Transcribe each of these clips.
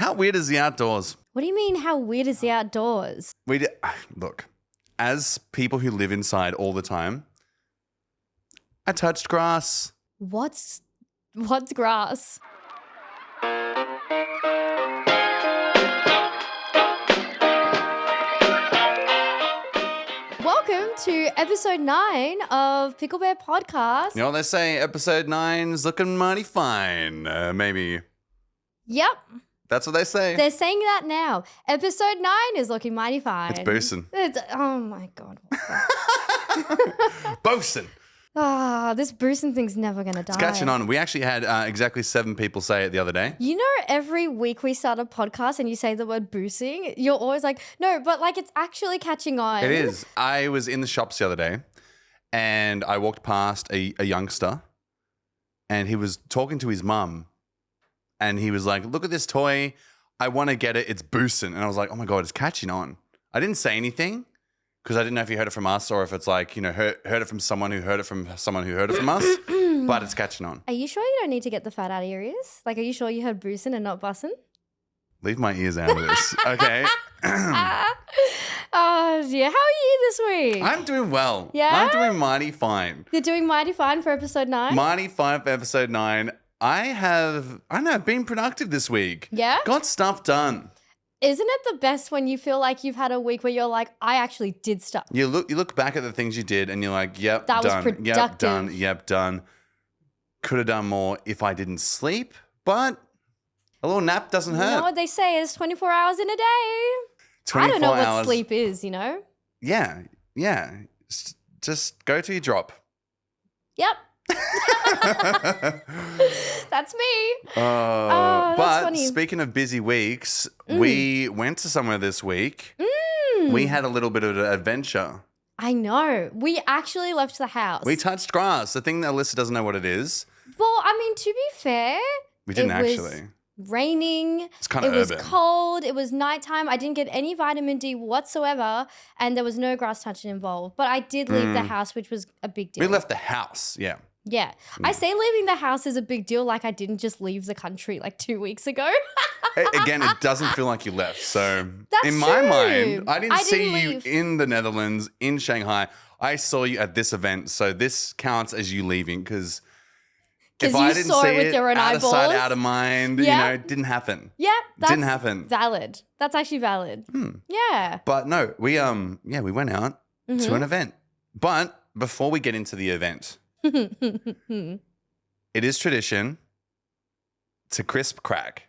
How weird is the outdoors? What do you mean, how weird is the outdoors? Look, as people who live inside all the time, I touched grass. What's grass? Welcome to episode 9 of Pickle Bear Podcast. You know what they say? Episode 9's looking mighty fine. Maybe. Yep. That's what they say. They're saying that now. Episode 9 is looking mighty fine. It's boosting. Oh my God. Boosting. This boosting thing's never going to die. It's catching on. We actually had exactly 7 people say it the other day. You know, every week we start a podcast and you say the word boosting, you're always like, no, but like it's actually catching on. It is. I was in the shops the other day and I walked past a youngster and he was talking to his mum and he was like, look at this toy. I want to get it. It's boosting. And I was like, oh my God, it's catching on. I didn't say anything because I didn't know if you heard it from us or if it's like, you know, heard it from someone who heard it from someone who heard it from us, but it's catching on. Are you sure you don't need to get the fat out of your ears? Like, are you sure you heard boosting and not bussin'? Leave my ears out of this, okay? Oh, dear. How are you this week? I'm doing well. Yeah? I'm doing mighty fine. You're doing mighty fine for episode 9? Mighty fine for episode 9. I've been productive this week. Yeah? Got stuff done. Isn't it the best when you feel like you've had a week where you're like, I actually did stuff? You look back at the things you did and you're like, yep, That was done. Yep, productive. done. Yep, done. Could have done more if I didn't sleep, but a little nap doesn't hurt. You know what they say is 24 hours in a day. 24 I don't know hours. what sleep is, you know? Yeah. Just go to your drop. Yep. That's me. But that's funny. speaking of busy weeks, we went to somewhere this week. We had a little bit of an adventure. I know. We actually left the house. We touched grass. The thing that Alyssa doesn't know what it is. Well, I mean, to be fair, We didn't it was actually. raining. It's kind of It was urban. cold. It was nighttime. I didn't get any vitamin D whatsoever, and there was no grass touching involved. But I did leave the house, which was a big deal. We left the house. Yeah. Yeah. I say leaving the house is a big deal, like I didn't just leave the country like 2 weeks ago. Again, it doesn't feel like you left. So That's in my true. mind, I didn't see you leave. in the Netherlands, in Shanghai. I saw you at this event. So this counts as you leaving because if you I didn't saw see it with your own out of sight, eyeballs. out of mind, Yeah. you know, it didn't happen. Yeah, that's Didn't happen. valid. That's actually valid. Yeah. But no, we went out to an event. But before we get into the event, it is tradition to crisp crack.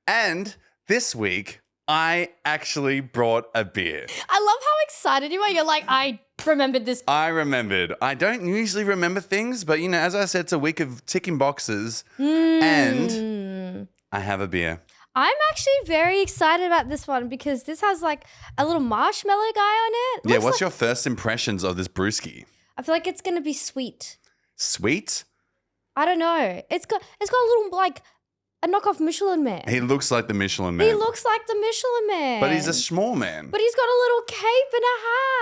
And this week, I actually brought a beer. I love how excited you are. You're like, I remembered this. I remembered. I don't usually remember things, but, you know, as I said, it's a week of ticking boxes. And I have a beer. I'm actually very excited about this one because this has like a little marshmallow guy on it. Yeah, Looks what's like- your first impressions of this brewski? I feel like it's going to be sweet. Sweet? I don't know. It's got a little like a knockoff Michelin man. He looks like the Michelin Man. He looks like the Michelin man. But he's a small man. But he's got a little cape and a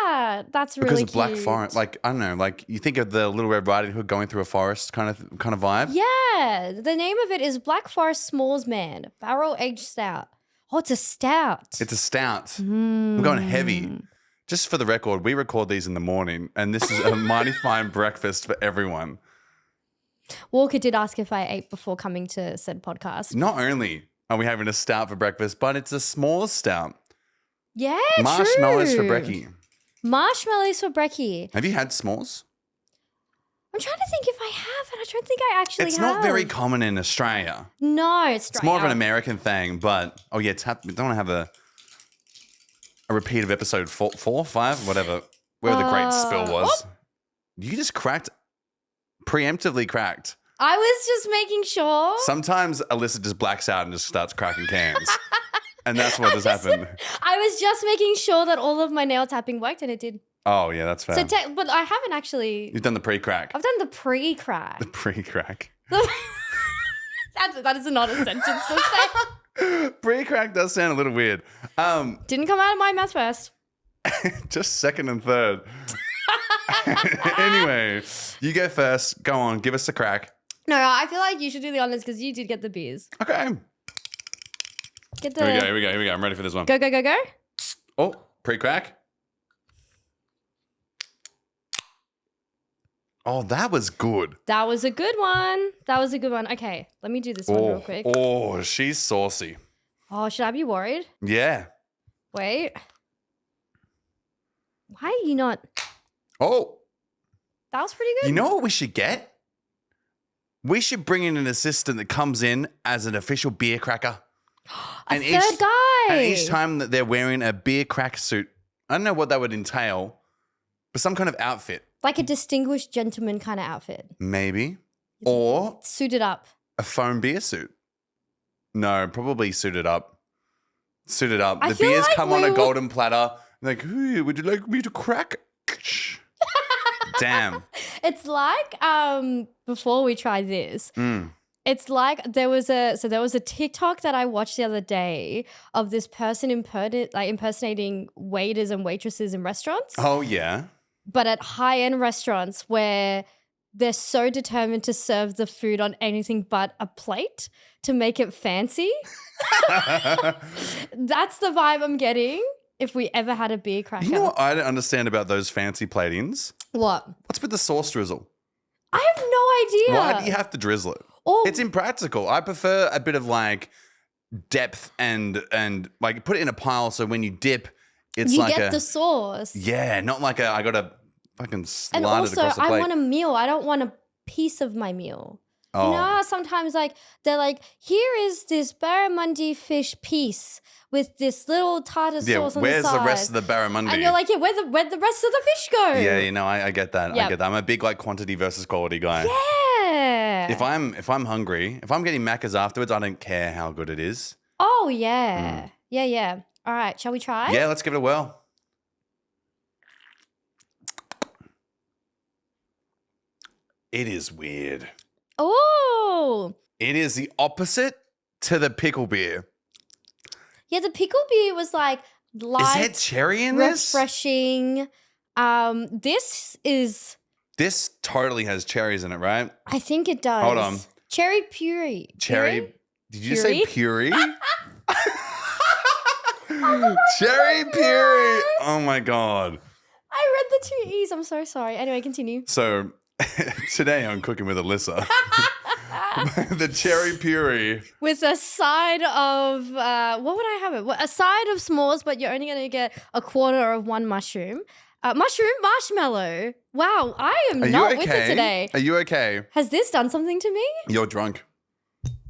hat. That's really Because cute. of Black Forest, like, I don't know, like you think of the Little Red Riding Hood going through a forest kind of vibe. Yeah. The name of it is Black Forest S'mores Man, Barrel Aged Stout. Oh, it's a stout. It's a stout. We're going heavy. Just for the record, we record these in the morning, and this is a mighty fine breakfast for everyone. Walker did ask if I ate before coming to said podcast. Not only are we having a stout for breakfast, but it's a s'mores stout. Yeah, Marshmallows true. for brekkie. Marshmallows for brekkie. Have you had s'mores? I'm trying to think if I have, and I don't think I actually It's have. not very common in Australia. No, it's It's more of an American thing, but, oh yeah, we don't want to have a repeat of episode 4, 5, whatever, where the great spill was. You just preemptively cracked. I was just making sure. Sometimes Alyssa just blacks out and just starts cracking cans. And that's what just happened. I was just making sure that all of my nail tapping worked, and it did. Oh, yeah, that's fair. But I haven't actually. You've done the pre-crack. I've done the pre-crack. The pre-crack. that is not a sentence to say. Pre-crack does sound a little weird. Didn't come out of my mouth first. Just second and third. Anyway, you go first. Go on, give us a crack. No, I feel like you should do the honors because you did get the beers. Okay. Get the. Here we go. I'm ready for this one. Go, go, go, go. Oh, pre-crack. Oh, that was good. That was a good one. Okay, let me do this one real quick. Oh, she's saucy. Oh, should I be worried? Yeah. Wait. Why are you not? Oh. That was pretty good. You know what we should get? We should bring in an assistant that comes in as an official beer cracker. A third guy. And each time that they're wearing a beer crack suit, I don't know what that would entail, but some kind of outfit. Like a distinguished gentleman kind of outfit. Maybe. Or suited up. a foam beer suit. No, probably suited up. Suited up. I The feel beers like come on a golden platter. Like, hey, would you like me to crack? Damn. It's like before we try this. It's like there was a TikTok that I watched the other day of this person impersonating waiters and waitresses in restaurants. Oh, yeah. But at high-end restaurants where they're so determined to serve the food on anything but a plate to make it fancy. That's the vibe I'm getting if we ever had a beer cracker. You know what I don't understand about those fancy platings? What? What's with the sauce drizzle? I have no idea. Why do you have to drizzle it? Or- It's impractical. I prefer a bit of like depth and like put it in a pile so when you dip, it's you like get the sauce. Yeah, not like I got to fucking slide And it also, across the plate. I want a meal. I don't want a piece of my meal. Oh. You know how sometimes like they're like, here is this barramundi fish piece with this little tartar sauce on the side. Where's the rest of the barramundi? And you're like, yeah, where'd the rest of the fish go? Yeah, you know, I get that. I Yep. get that. I'm a big like quantity versus quality guy. Yeah. If I'm hungry, if I'm getting Macca's afterwards, I don't care how good it is. Oh, yeah. Yeah. All right, shall we try? Yeah, let's give it a whirl. It is weird. Oh. It is the opposite to the pickle beer. Yeah, the pickle beer was like light, Is there cherry in this? refreshing. This totally has cherries in it, right? I think it does. Hold on. Cherry puree. Cherry. Did you Puree? say puree? Cherry puree. Oh my God. I read the two E's. I'm so sorry. Anyway, continue. So today on Cooking with Elysa, the cherry puree. With a side of, what would I have it? A side of s'mores, but you're only going to get a quarter of one mushroom. Mushroom marshmallow. Wow, I am Are not you okay? with it today. Are you okay? Has this done something to me? You're drunk.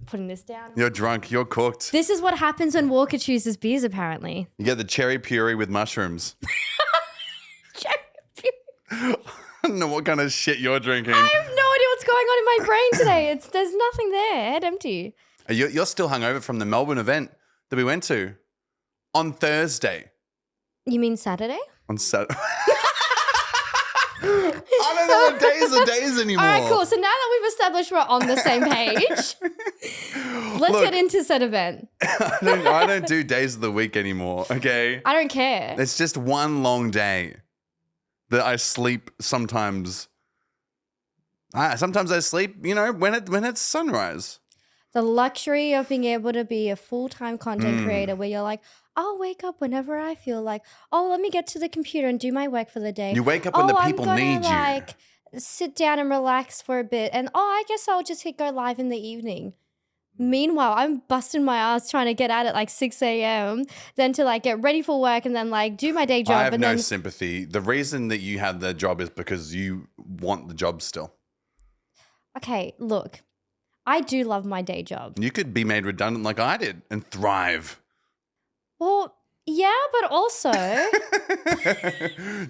Putting this down. You're drunk. You're cooked. This is what happens when Walker chooses beers, apparently. You get the cherry puree with mushrooms. Cherry puree. I don't know what kind of shit you're drinking. I have no idea what's going on in my brain today. There's nothing there. Head empty. You're still hungover from the Melbourne event that we went to on Thursday. You mean Saturday? On Saturday. I don't know what days are days anymore. All right, cool. So now that we've established we're on the same page, let's get into said event. I don't do days of the week anymore, okay? I don't care. It's just one long day that I sleep sometimes. Sometimes I sleep, when it's sunrise. The luxury of being able to be a full-time content creator where you're like, I'll wake up whenever I feel like, let me get to the computer and do my work for the day. You wake up when the people need you. Like, sit down and relax for a bit. And, I guess I'll just hit go live in the evening. Meanwhile, I'm busting my ass trying to get at it like 6 a.m. Then to like get ready for work and then like do my day job. I have and no then sympathy. The reason that you have the job is because you want the job still. Okay, look, I do love my day job. You could be made redundant like I did and thrive. Well, yeah, but also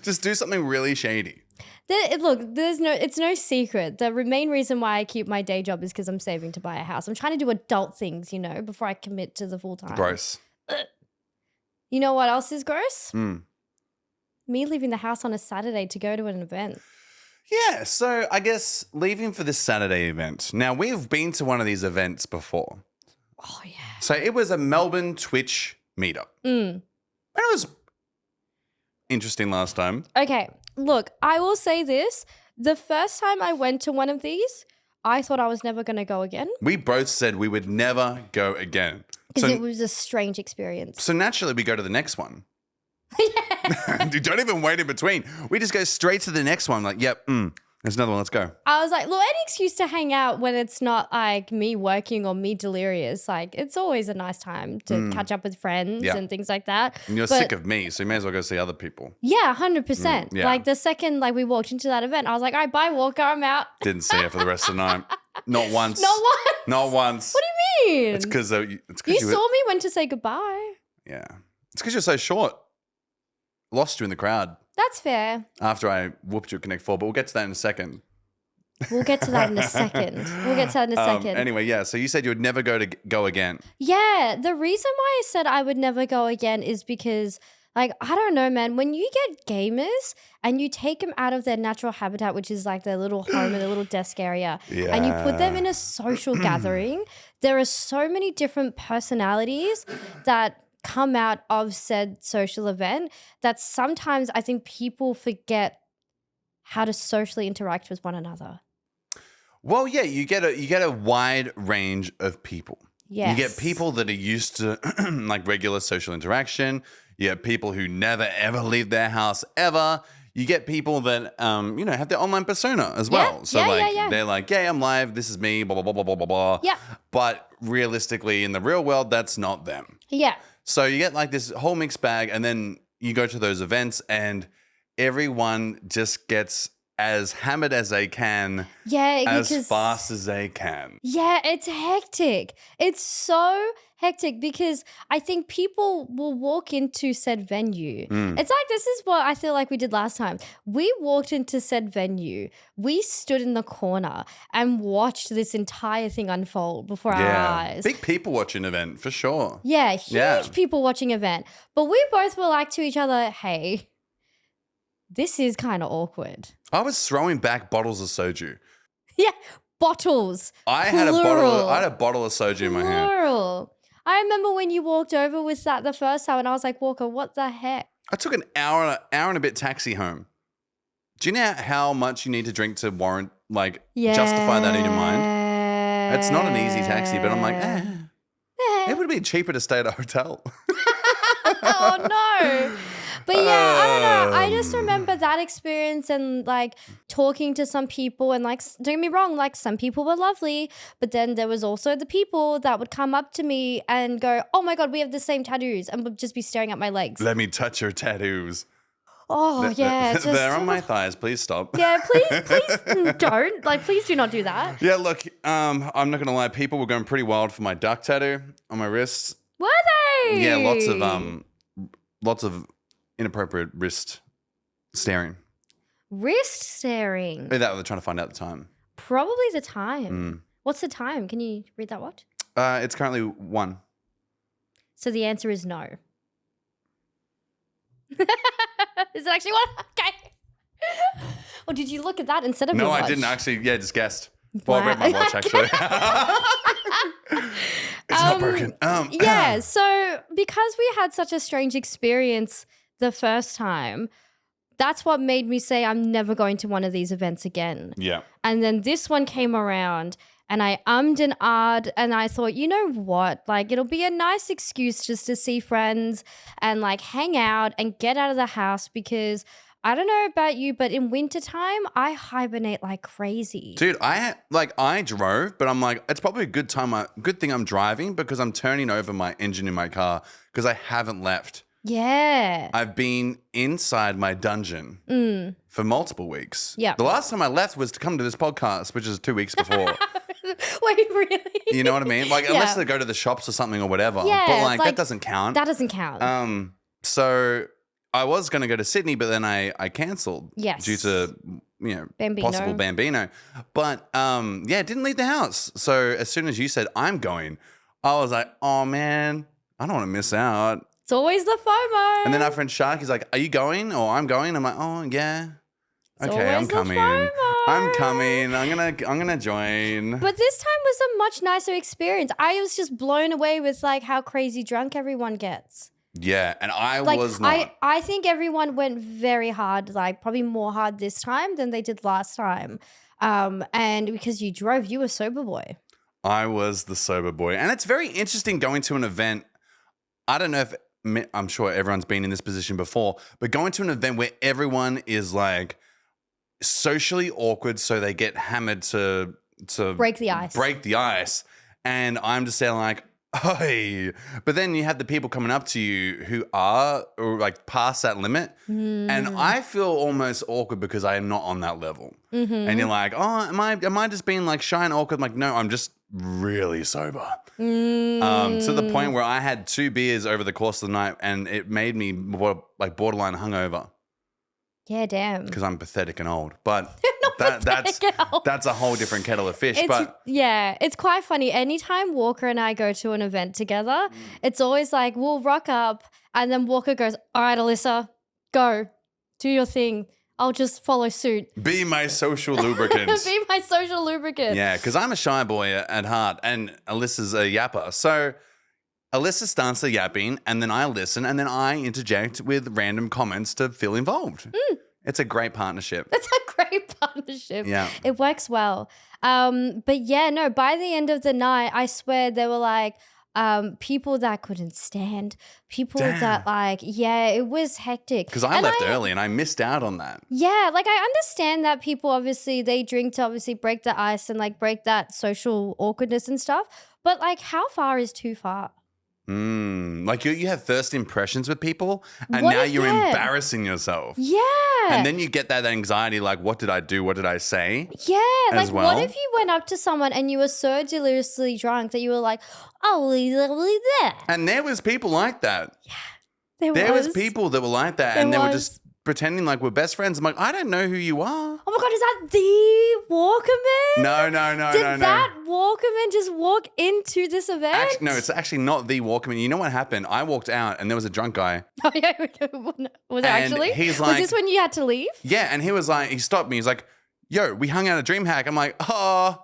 Just do something really shady. it's no secret. The main reason why I keep my day job is because I'm saving to buy a house. I'm trying to do adult things, before I commit to the full time. Gross. You know what else is gross? Mm. Me leaving the house on a Saturday to go to an event. Yeah, so I guess leaving for this Saturday event. Now, we've been to one of these events before. Oh, yeah. So it was a Melbourne Twitch meetup. And it was interesting last time. Okay, look, I will say this. The first time I went to one of these, I thought I was never going to go again. We both said we would never go again. Because it was a strange experience. So naturally we go to the next one. Yeah. Dude, don't even wait in between. We just go straight to the next one. Like, yep, there's another one. Let's go. I was like, look, any excuse to hang out when it's not like me working or me delirious. Like, it's always a nice time to catch up with friends and things like that. And you're sick of me, so you may as well go see other people. Yeah, 100%. Yeah. Like the second we walked into that event, I was like, all right, bye, Walker, I'm out. Didn't see her for the rest of the night. Not once. Not once. Not once. What do you mean? It's because you saw me, went to say goodbye. Yeah. It's because you're so short. Lost you in the crowd. That's fair. After I whooped you at Connect 4, but we'll get to that in a second. We'll get to that in a second. Anyway, yeah. So you said you would never go again. Yeah. The reason why I said I would never go again is because, like, I don't know, man. When you get gamers and you take them out of their natural habitat, which is like their little home and their little desk area, and you put them in a social gathering, there are so many different personalities that come out of said social event that sometimes I think people forget how to socially interact with one another. Well, yeah, you get a wide range of people. Yes. You get people that are used to like regular social interaction. You get people who never ever leave their house ever. You get people that have their online persona as well. So they're like, yeah, I'm live. This is me. Blah blah blah blah blah blah. Yeah. But realistically, in the real world, that's not them. Yeah. So you get like this whole mixed bag, and then you go to those events, and everyone just gets as hammered as they can, as fast as they can. Yeah, it's hectic. It's so hectic because I think people will walk into said venue. It's like, this is what I feel like we did last time. We walked into said venue. We stood in the corner and watched this entire thing unfold before our eyes. Big people watching event for sure. Yeah, huge people watching event. But we both were like to each other, hey, this is kind of awkward. I was throwing back bottles of soju. Yeah, bottles. I had a bottle of soju in my hand. Plural. I remember when you walked over with that the first time and I was like, Walker, what the heck? I took an hour and a bit taxi home. Do you know how much you need to drink to warrant, justify that in your mind? It's not an easy taxi, but I'm like, it would be cheaper to stay at a hotel. Oh, no. But yeah, I don't know. I just remember that experience and talking to some people and don't get me wrong, some people were lovely, but then there was also the people that would come up to me and go, oh my God, we have the same tattoos, and would just be staring at my legs. Let me touch your tattoos. Oh, yeah. They're on my thighs. Please stop. Yeah, please don't. Please do not do that. Yeah, look, I'm not going to lie. People were going pretty wild for my duck tattoo on my wrists. Were they? Yeah, lots of inappropriate wrist staring. Wrist staring? Maybe that they're trying to find out the time. Probably the time. What's the time? Can you read that what? It's currently 1. So the answer is no. Is it actually 1? Okay. Or did you look at that instead of your watch? No, I didn't actually. Yeah, just guessed. Well, I read my watch actually. It's not broken. Yeah, so because we had such a strange experience the first time, that's what made me say I'm never going to one of these events again. Yeah. And then this one came around and I ummed and ahed and I thought, you know what? It'll be a nice excuse just to see friends and hang out and get out of the house because I don't know about you, but in wintertime, I hibernate like crazy. Dude, I drove, but I'm like, it's probably a good thing I'm driving because I'm turning over my engine in my car because I haven't left. Yeah. I've been inside my dungeon for multiple weeks. Yeah. The last time I left was to come to this podcast, which is 2 weeks before. Wait, really? You know what I mean? Unless they go to the shops or something or whatever. Yeah, but that doesn't count. That doesn't count. So I was going to go to Sydney, but then I cancelled. Yes. Due to, Bambino. possible Bambino. But, didn't leave the house. So as soon as you said, I'm going, I was like, oh, man, I don't want to miss out. It's always the FOMO. And then our friend Shark is like, are you going or I'm going? I'm like, oh, yeah. Okay, I'm coming. I'm coming. I'm gonna join. But this time was a much nicer experience. I was just blown away with how crazy drunk everyone gets. Yeah, and I was not. I think everyone went very hard, probably more hard this time than they did last time. And because you drove, you were sober boy. I was the sober boy. And it's very interesting going to an event. I don't know if, I'm sure everyone's been in this position before, but going to an event where everyone is like socially awkward, so they get hammered to Break the ice. Break the ice. And I'm just saying like, hey. But then you have the people coming up to you who are or like past that limit. And I feel almost awkward because I am not on that level. And you're like, oh, am I just being like shy and awkward? I'm like, no, I'm just really sober. To the point where I had 2 beers over the course of the night and it made me like borderline hungover. Yeah, damn. Because I'm pathetic and old. But that's a whole different kettle of fish. Yeah, it's quite funny. Anytime Walker and I go to an event together, it's always like we'll rock up and then Walker goes, all right, Elysa, go. Do your thing. I'll just follow suit. Be my social lubricant. Be my social lubricant. Yeah, because I'm a shy boy at heart and Alyssa's a yapper. So Elysa starts the yapping and then I listen and then I interject with random comments to feel involved. It's a great partnership. It's a great partnership. Yeah. It works well. But yeah, no, by the end of the night, I swear there were like people that couldn't stand, people that like, yeah, it was hectic. Because I left early and I missed out on that. Yeah, like I understand that people obviously, they drink to obviously break the ice and like break that social awkwardness and stuff. But like how far is too far? Like you have first impressions with people and now you're embarrassing yourself. Yeah. And then you get that anxiety like, what did I do? What did I say? Yeah. Like well? what if you went up to someone and you were so deliriously drunk that you were like, oh, there. And there was people like that. Yeah. There was people that were like that and they were just pretending like we're best friends. I'm like, I don't know who you are. Oh my God, is that the Walkerman? No. Did that Walkerman just walk into this event? No, it's actually not the Walkerman. You know what happened? I walked out and there was a drunk guy. Oh yeah, was it actually? He's like, was this when you had to leave? Yeah, and he was like, he stopped me. He's like, yo, we hung out at DreamHack. I'm like, oh,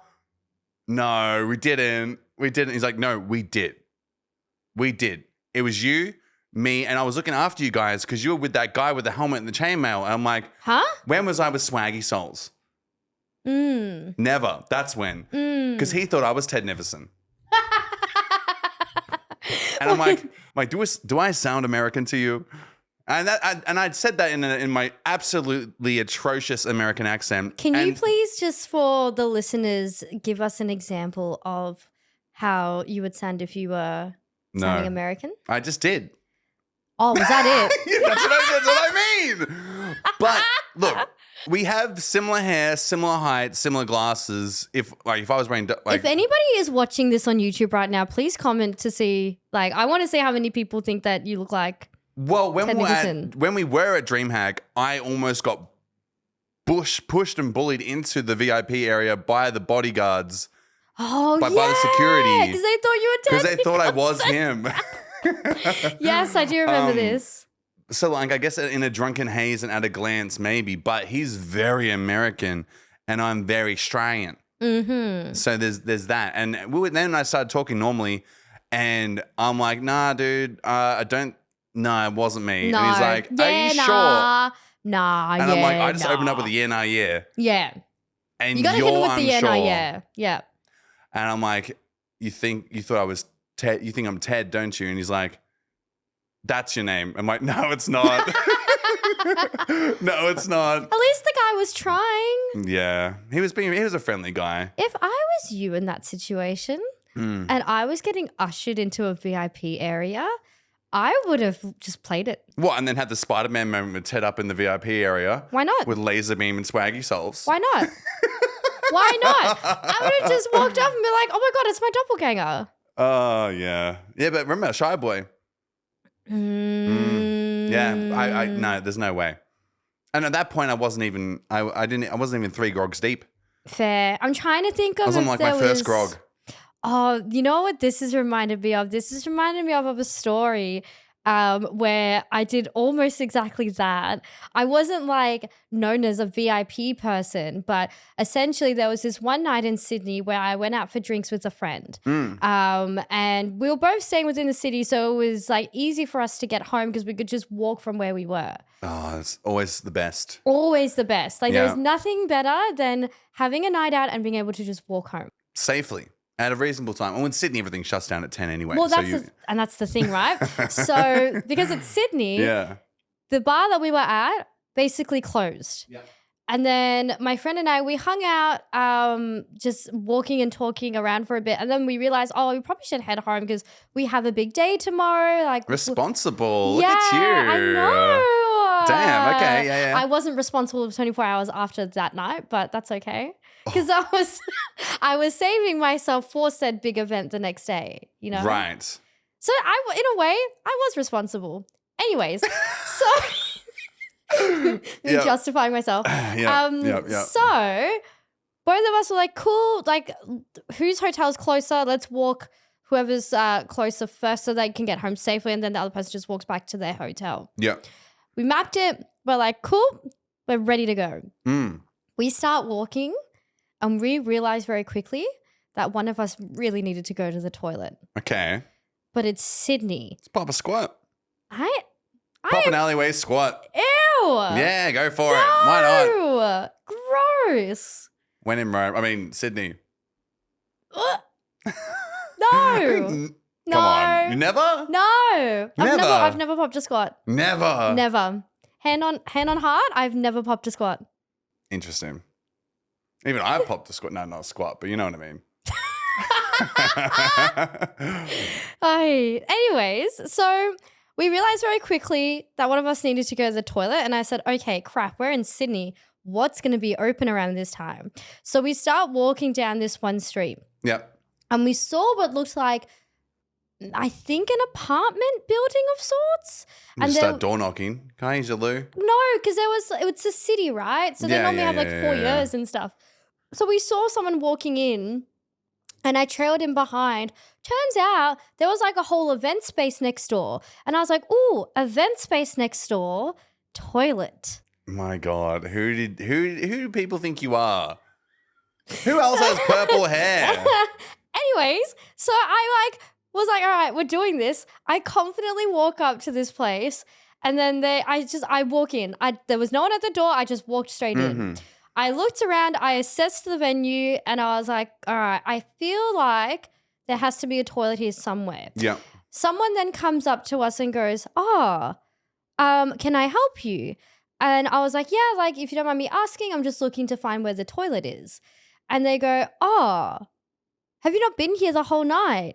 no, we didn't. He's like, no, we did. It was you, me, and I was looking after you guys because you were with that guy with the helmet and the chainmail. And I'm like, huh? When was I with Swaggy Souls? Never. That's when. Because he thought I was Ted Neverson. And I'm like, do I sound American to you? And I'd said that in my absolutely atrocious American accent. Can you please, just for the listeners, give us an example of how you would sound if you were sounding American? I just did. Oh, was that it? Yeah, that's what I mean. But look, we have similar hair, similar height, similar glasses. If I was wearing if anybody is watching this on YouTube right now, please comment to see. Like, I want to see how many people think that you look like. Well, when we were at DreamHack, I almost got pushed and bullied into the VIP area by the bodyguards. Oh, by the security. Because they thought you were Ted. Because they thought I was him. Yes, I do remember this. So, like, I guess in a drunken haze and at a glance, maybe, but he's very American and I'm very Australian. So there's that. And then I started talking normally and I'm like, nah, dude, no, it wasn't me. No. And he's like, are you sure? Nah, and I'm like, I just opened up with the yeah, nah, yeah. Yeah. And you gotta hit him with the yeah, unsure. nah, yeah. Yeah. And I'm like, you thought I was Ted? You think I'm Ted, don't you? And he's like, that's your name. I'm like, no, it's not. No, it's not. At least the guy was trying. Yeah. He was a friendly guy. If I was you in that situation and I was getting ushered into a VIP area, I would have just played it. What, and then had the Spider-Man moment with Ted up in the VIP area? Why not? With laser beam and swaggy souls. Why not? Why not? I would have just walked up and be like, oh my God, it's my doppelganger. Oh, yeah. Yeah, but remember, shy boy. Yeah, no, there's no way. And at that point, I wasn't even 3 grogs deep. Fair. I'm trying to think of. I was on like my first grog. Oh, you know what this has reminded me of? This has reminded me of a story where I did almost exactly that. I wasn't like known as a VIP person, but essentially there was this one night in Sydney where I went out for drinks with a friend. And we were both staying within the city, so it was like easy for us to get home because we could just walk from where we were. Oh, it's always the best. Always the best. Like there's nothing better than having a night out and being able to just walk home. Safely. At a reasonable time. Well, in Sydney, everything shuts down at 10 anyway. Well, so that's the thing, right? So because it's Sydney, yeah. the bar that we were at basically closed. Yeah. And then my friend and I, we hung out just walking and talking around for a bit. And then we realized, we probably should head home because we have a big day tomorrow. Like Responsible. Yeah, Look at you. I know. Damn. Okay. Yeah. I wasn't responsible for 24 hours after that night, but that's okay. Because I was saving myself for said big event the next day, you know? Right. So in a way, I was responsible. Anyways, so Yep. justifying myself. Yep. So both of us were like, cool, like whose hotel's closer? Let's walk whoever's closer first so they can get home safely. And then the other person just walks back to their hotel. Yeah. We mapped it. We're like, cool, we're ready to go. We start walking and we realize very quickly that one of us really needed to go to the toilet. Okay. But it's Sydney. Let's pop a squat. Pop an alleyway squat. Ew. Yeah, go for it. Why not? Gross. When in Rome. I mean, Sydney. No. Come on. You never? No. Never? I've never popped a squat. Never. Never. Hand on heart, I've never popped a squat. Interesting. Even I've popped a squat. No, not a squat, but you know what I mean. Anyways, so we realized very quickly that one of us needed to go to the toilet. And I said, okay, crap, we're in Sydney. What's going to be open around this time? So we start walking down this one street. Yep. And we saw what looked like, I think, an apartment building of sorts. And start door knocking. Can I use your loo? No, because it's a city, right? So they normally have like 4 years and stuff. So we saw someone walking in and I trailed him behind. Turns out there was like a whole event space next door. And I was like, ooh, event space next door, toilet. My God. Who do people think you are? Who else has purple hair? Anyways, so I was like, all right, we're doing this. I confidently walk up to this place and then I walk in. There was no one at the door. I just walked straight in. I looked around, I assessed the venue and I was like, all right, I feel like there has to be a toilet here somewhere. Yeah. Someone then comes up to us and goes, can I help you? And I was like, yeah, like if you don't mind me asking, I'm just looking to find where the toilet is. And they go, have you not been here the whole night?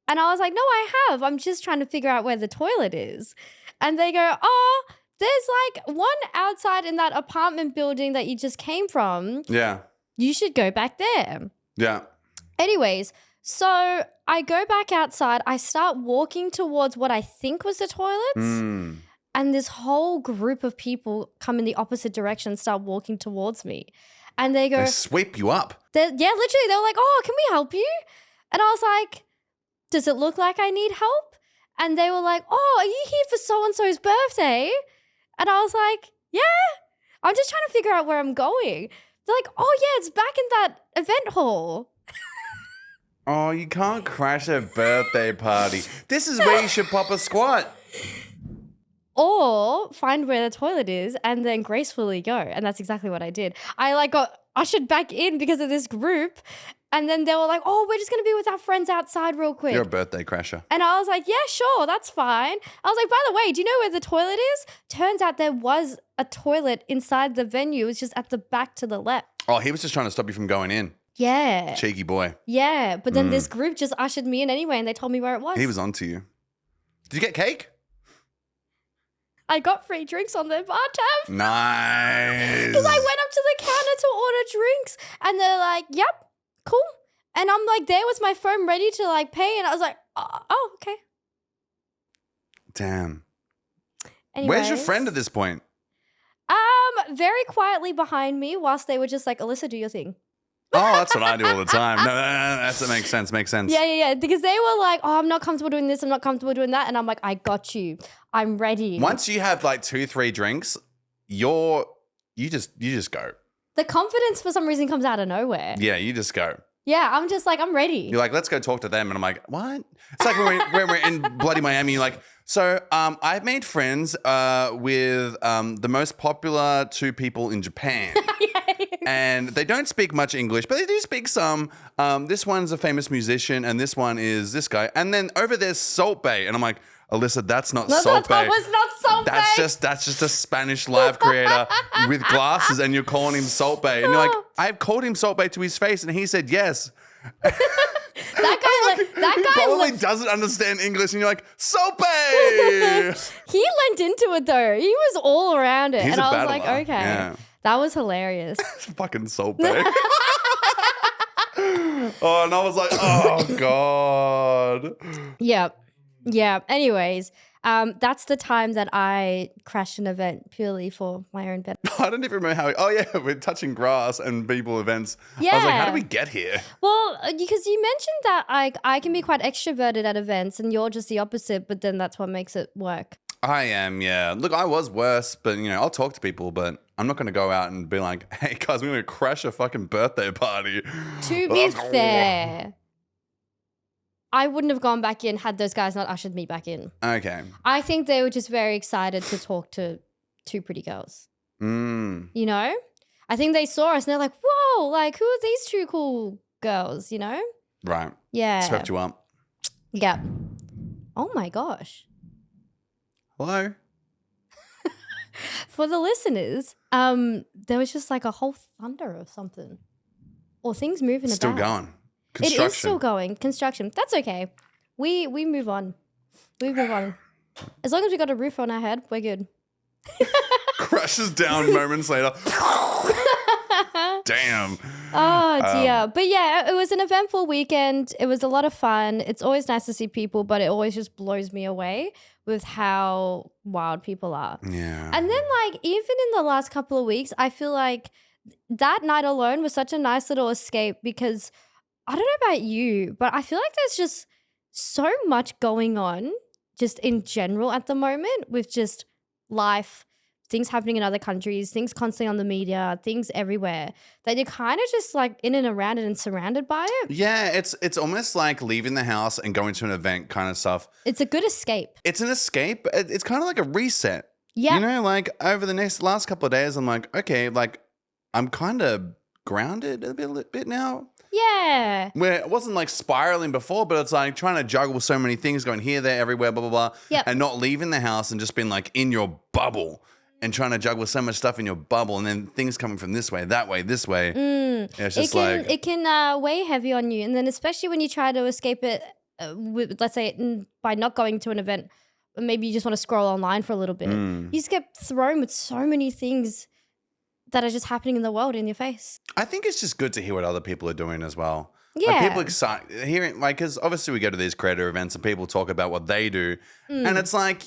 And I was like, no, I have. I'm just trying to figure out where the toilet is. And they go, there's like one outside in that apartment building that you just came from. Yeah. You should go back there. Yeah. Anyways, so I go back outside. I start walking towards what I think was the toilets. And this whole group of people come in the opposite direction and start walking towards me. And they go... They sweep you up. Literally. They were like, can we help you? And I was like, does it look like I need help? And they were like, are you here for so-and-so's birthday? And I was like, yeah, I'm just trying to figure out where I'm going. They're like, yeah, it's back in that event hall. Oh, you can't crash a birthday party. This is where you should pop a squat. Or find where the toilet is and then gracefully go. And that's exactly what I did. I got ushered back in because of this group. And then they were like, we're just going to be with our friends outside real quick. You're a birthday crasher. And I was like, yeah, sure, that's fine. I was like, by the way, do you know where the toilet is? Turns out there was a toilet inside the venue. It was just at the back to the left. Oh, he was just trying to stop you from going in. Yeah. Cheeky boy. Yeah, but then this group just ushered me in anyway and they told me where it was. He was onto you. Did you get cake? I got free drinks on their bar tab. Nice. Because I went up to the counter to order drinks and they're like, yep, cool. And I'm like, there was my phone ready to like pay. And I was like, oh okay. Damn. Anyways, Where's your friend at this point? Very quietly behind me whilst they were just like, Elysa, do your thing. Oh, that's what I do all the time. No, that makes sense. Makes sense. Yeah. Because they were like, I'm not comfortable doing this. I'm not comfortable doing that. And I'm like, I got you. I'm ready. Once you have like 2-3 drinks, you just go. The confidence for some reason comes out of nowhere. Yeah, you just go. Yeah, I'm just like, I'm ready. You're like, let's go talk to them. And I'm like, what? It's like when we're in bloody Miami, you're like, so I've made friends with the most popular 2 people in Japan. Yeah. And they don't speak much English, but they do speak some. This one's a famous musician, and this one is this guy. And then over there's Salt Bay, and I'm like, Elysa, that's not Salt Bay. That was not Salt Bay. That's just a Spanish live creator with glasses, and you're calling him Salt Bay. And you're like, I've called him Salt Bay to his face, and he said yes. That guy probably doesn't understand English, and you're like, Salt Bay. He lent into it though. He was all around it, He's and a I was battler. like, okay, Yeah. that was hilarious. Fucking Salt Bay. Oh, and I was like, oh God. Yeah. Anyways, that's the time that I crashed an event purely for my own benefit. I don't even remember how. Oh yeah, we're touching grass and people events. I was like, how did we get here? Well, because you mentioned that I can be quite extroverted at events, and you're just the opposite. But then that's what makes it work. I am, yeah. Look, I was worse, but I'll talk to people, but I'm not going to go out and be like, hey guys, we're going to crash a fucking birthday party. To be fair, I wouldn't have gone back in had those guys not ushered me back in. Okay. I think they were just very excited to talk to two pretty girls. You know? I think they saw us and they're like, whoa, like, who are these two cool girls, you know? Right. Yeah. Swept you up. Yeah. Oh my gosh. Hello? For the listeners, there was just like a whole thunder of something. Or things moving Still about. going. It is still going. Construction. That's okay. We move on. We move on. As long as we got a roof on our head, we're good. Crashes down moments later. Damn. Oh dear. But yeah, it was an eventful weekend. It was a lot of fun. It's always nice to see people, but it always just blows me away with how wild people are. Yeah. And then like even in the last couple of weeks, I feel like that night alone was such a nice little escape because I don't know about you, but I feel like there's just so much going on just in general at the moment with just life, things happening in other countries, things constantly on the media, things everywhere that you're kind of just like in and around it and surrounded by it. Yeah, it's almost like leaving the house and going to an event kind of stuff. It's a good escape. It's an escape. It's kind of like a reset. Yeah. Like over the last couple of days, I'm like, okay, like I'm kind of grounded a bit now. Yeah. Where it wasn't like spiraling before, but it's like trying to juggle so many things, going here, there, everywhere, blah, blah, blah. Yep. And not leaving the house and just being like in your bubble and trying to juggle so much stuff in your bubble and then things coming from this way, that way, this way. Yeah, it's just it can weigh heavy on you. And then especially when you try to escape it, let's say by not going to an event, maybe you just want to scroll online for a little bit. You just get thrown with so many things that are just happening in the world in your face. I think it's just good to hear what other people are doing as well. Yeah. Like people hearing, like, because obviously we go to these creator events and people talk about what they do. And it's like,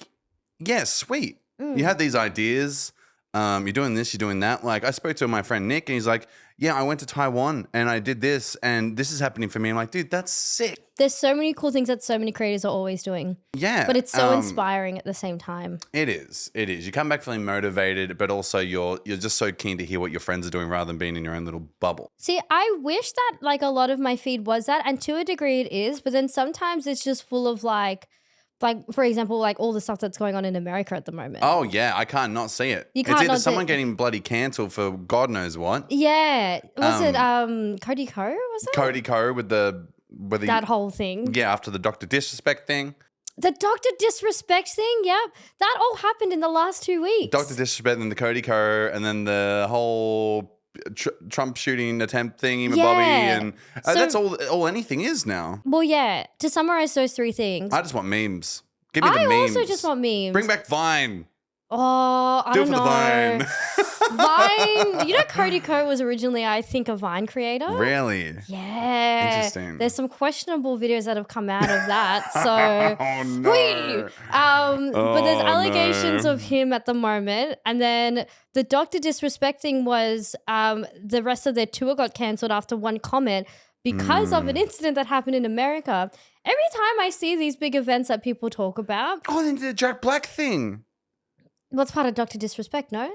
yeah, sweet. You have these ideas. You're doing this, you're doing that. Like I spoke to my friend Nick and he's like, yeah, I went to Taiwan and I did this and this is happening for me. I'm like, dude, that's sick. There's so many cool things that so many creators are always doing. Yeah. But it's so inspiring at the same time. It is. It is. You come back feeling motivated, but also you're just so keen to hear what your friends are doing rather than being in your own little bubble. See, I wish that like a lot of my feed was that, and to a degree it is, but then sometimes it's just full of like for example, like all the stuff that's going on in America at the moment. Oh yeah, I can't not see it. You can't it's either not see someone it. getting bloody cancelled for God knows what. Yeah. Was it Cody Ko, was it? Cody Ko with the that whole thing. Yeah, after the Dr. Disrespect thing. The Dr. Disrespect thing, yep. That all happened in the last 2 weeks. Dr. Disrespect and the Cody Ko and then the whole Trump shooting attempt thingy with Bobby and So- that's all anything is now. Well, yeah. To summarize those three things, I just want memes. Give me the I memes. also just want memes. Bring back Vine. Oh, I Do it don't for know. the Vine. Vine. You know, Cody Ko was originally, I think, a Vine creator. Really? Yeah. Interesting. There's some questionable videos that have come out of that. So, Oh no. whee! But there's Oh, allegations no. of him at the moment. And then the Dr. Disrespecting was the rest of their tour got cancelled after one comment because of an incident that happened in America. Every time I see these big events that people talk about, Oh, they did the Jack Black thing. what's part of Dr. Disrespect, no?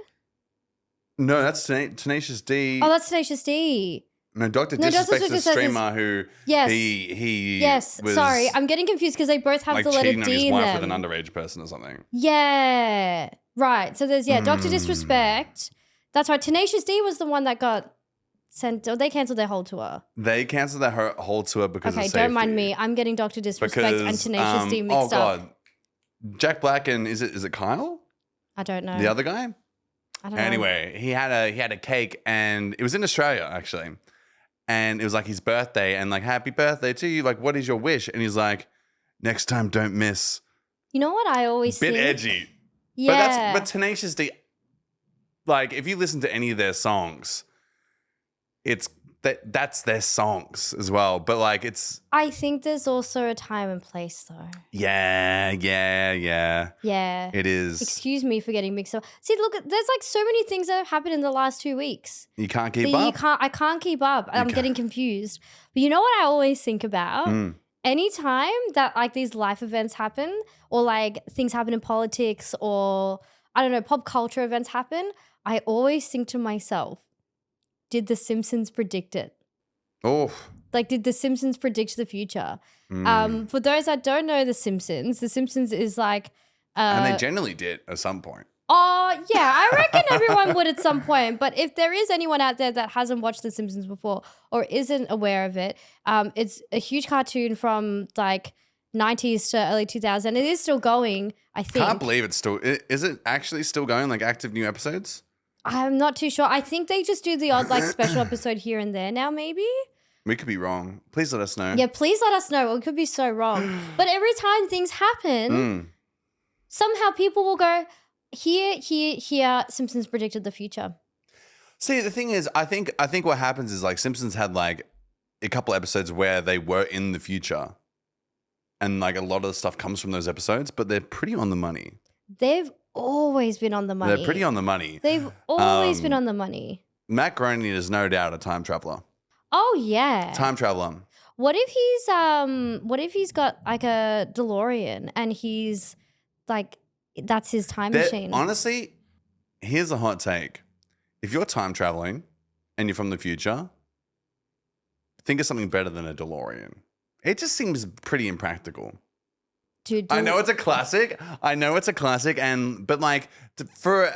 No, that's Tenacious D. Oh, that's Tenacious D. No, Dr. No, Dr. Disrespect's the Disrespect is- streamer who Yes. he Yes, was sorry. I'm getting confused because they both have like the letter cheating on his D in wife them. with an underage person or something. Yeah. Right. So there's, Dr. Disrespect. That's right. Tenacious D was the one that got they canceled their whole tour. They canceled their whole tour because of safety. Don't mind me. I'm getting Dr. Disrespect and Tenacious D mixed up. Jack Black and is it Kyle? I don't know. The other guy? I don't know. Anyway, he had a cake and it was in Australia actually. And it was like his birthday and like, happy birthday to you. Like, what is your wish? And he's like, next time, don't miss. You know what I always think? Bit edgy. Yeah. But Tenacious D, like, if you listen to any of their songs, that's their songs as well. But like, I think there's also a time and place though. Yeah. Yeah. It is. Excuse me for getting mixed up. See, look, there's like so many things that have happened in the last 2 weeks. You can't keep up. I can't keep up. I'm getting confused. But you know what I always think about? Anytime that like these life events happen or like things happen in politics or I don't know, pop culture events happen, I always think to myself, did the Simpsons predict it? Oh. Like, did the Simpsons predict the future? For those that don't know the Simpsons is like... and they generally did at some point. Oh, yeah, I reckon everyone would at some point. But if there is anyone out there that hasn't watched The Simpsons before or isn't aware of it, it's a huge cartoon from like 90s to early 2000s. It is still going, I think. Can't believe it's still... Is it actually still going, like active new episodes? I'm not too sure. I think they just do the odd like special episode here and there now, maybe. We could be wrong. Please let us know. Yeah, please let us know. It could be so wrong. But every time things happen, somehow people will go, here, Simpsons predicted the future. See, the thing is, I think what happens is like Simpsons had like a couple episodes where they were in the future. And like a lot of the stuff comes from those episodes, but they're pretty on the money. They've always been on the money. They're pretty on the money. They've always been on the money. Matt Groening is no doubt a time traveler. Oh yeah. Time traveler. What if he's got like a DeLorean and he's like that's his time machine? Honestly, here's a hot take. If you're time traveling and you're from the future, think of something better than a DeLorean. It just seems pretty impractical. Dude, I know it's a classic. But like for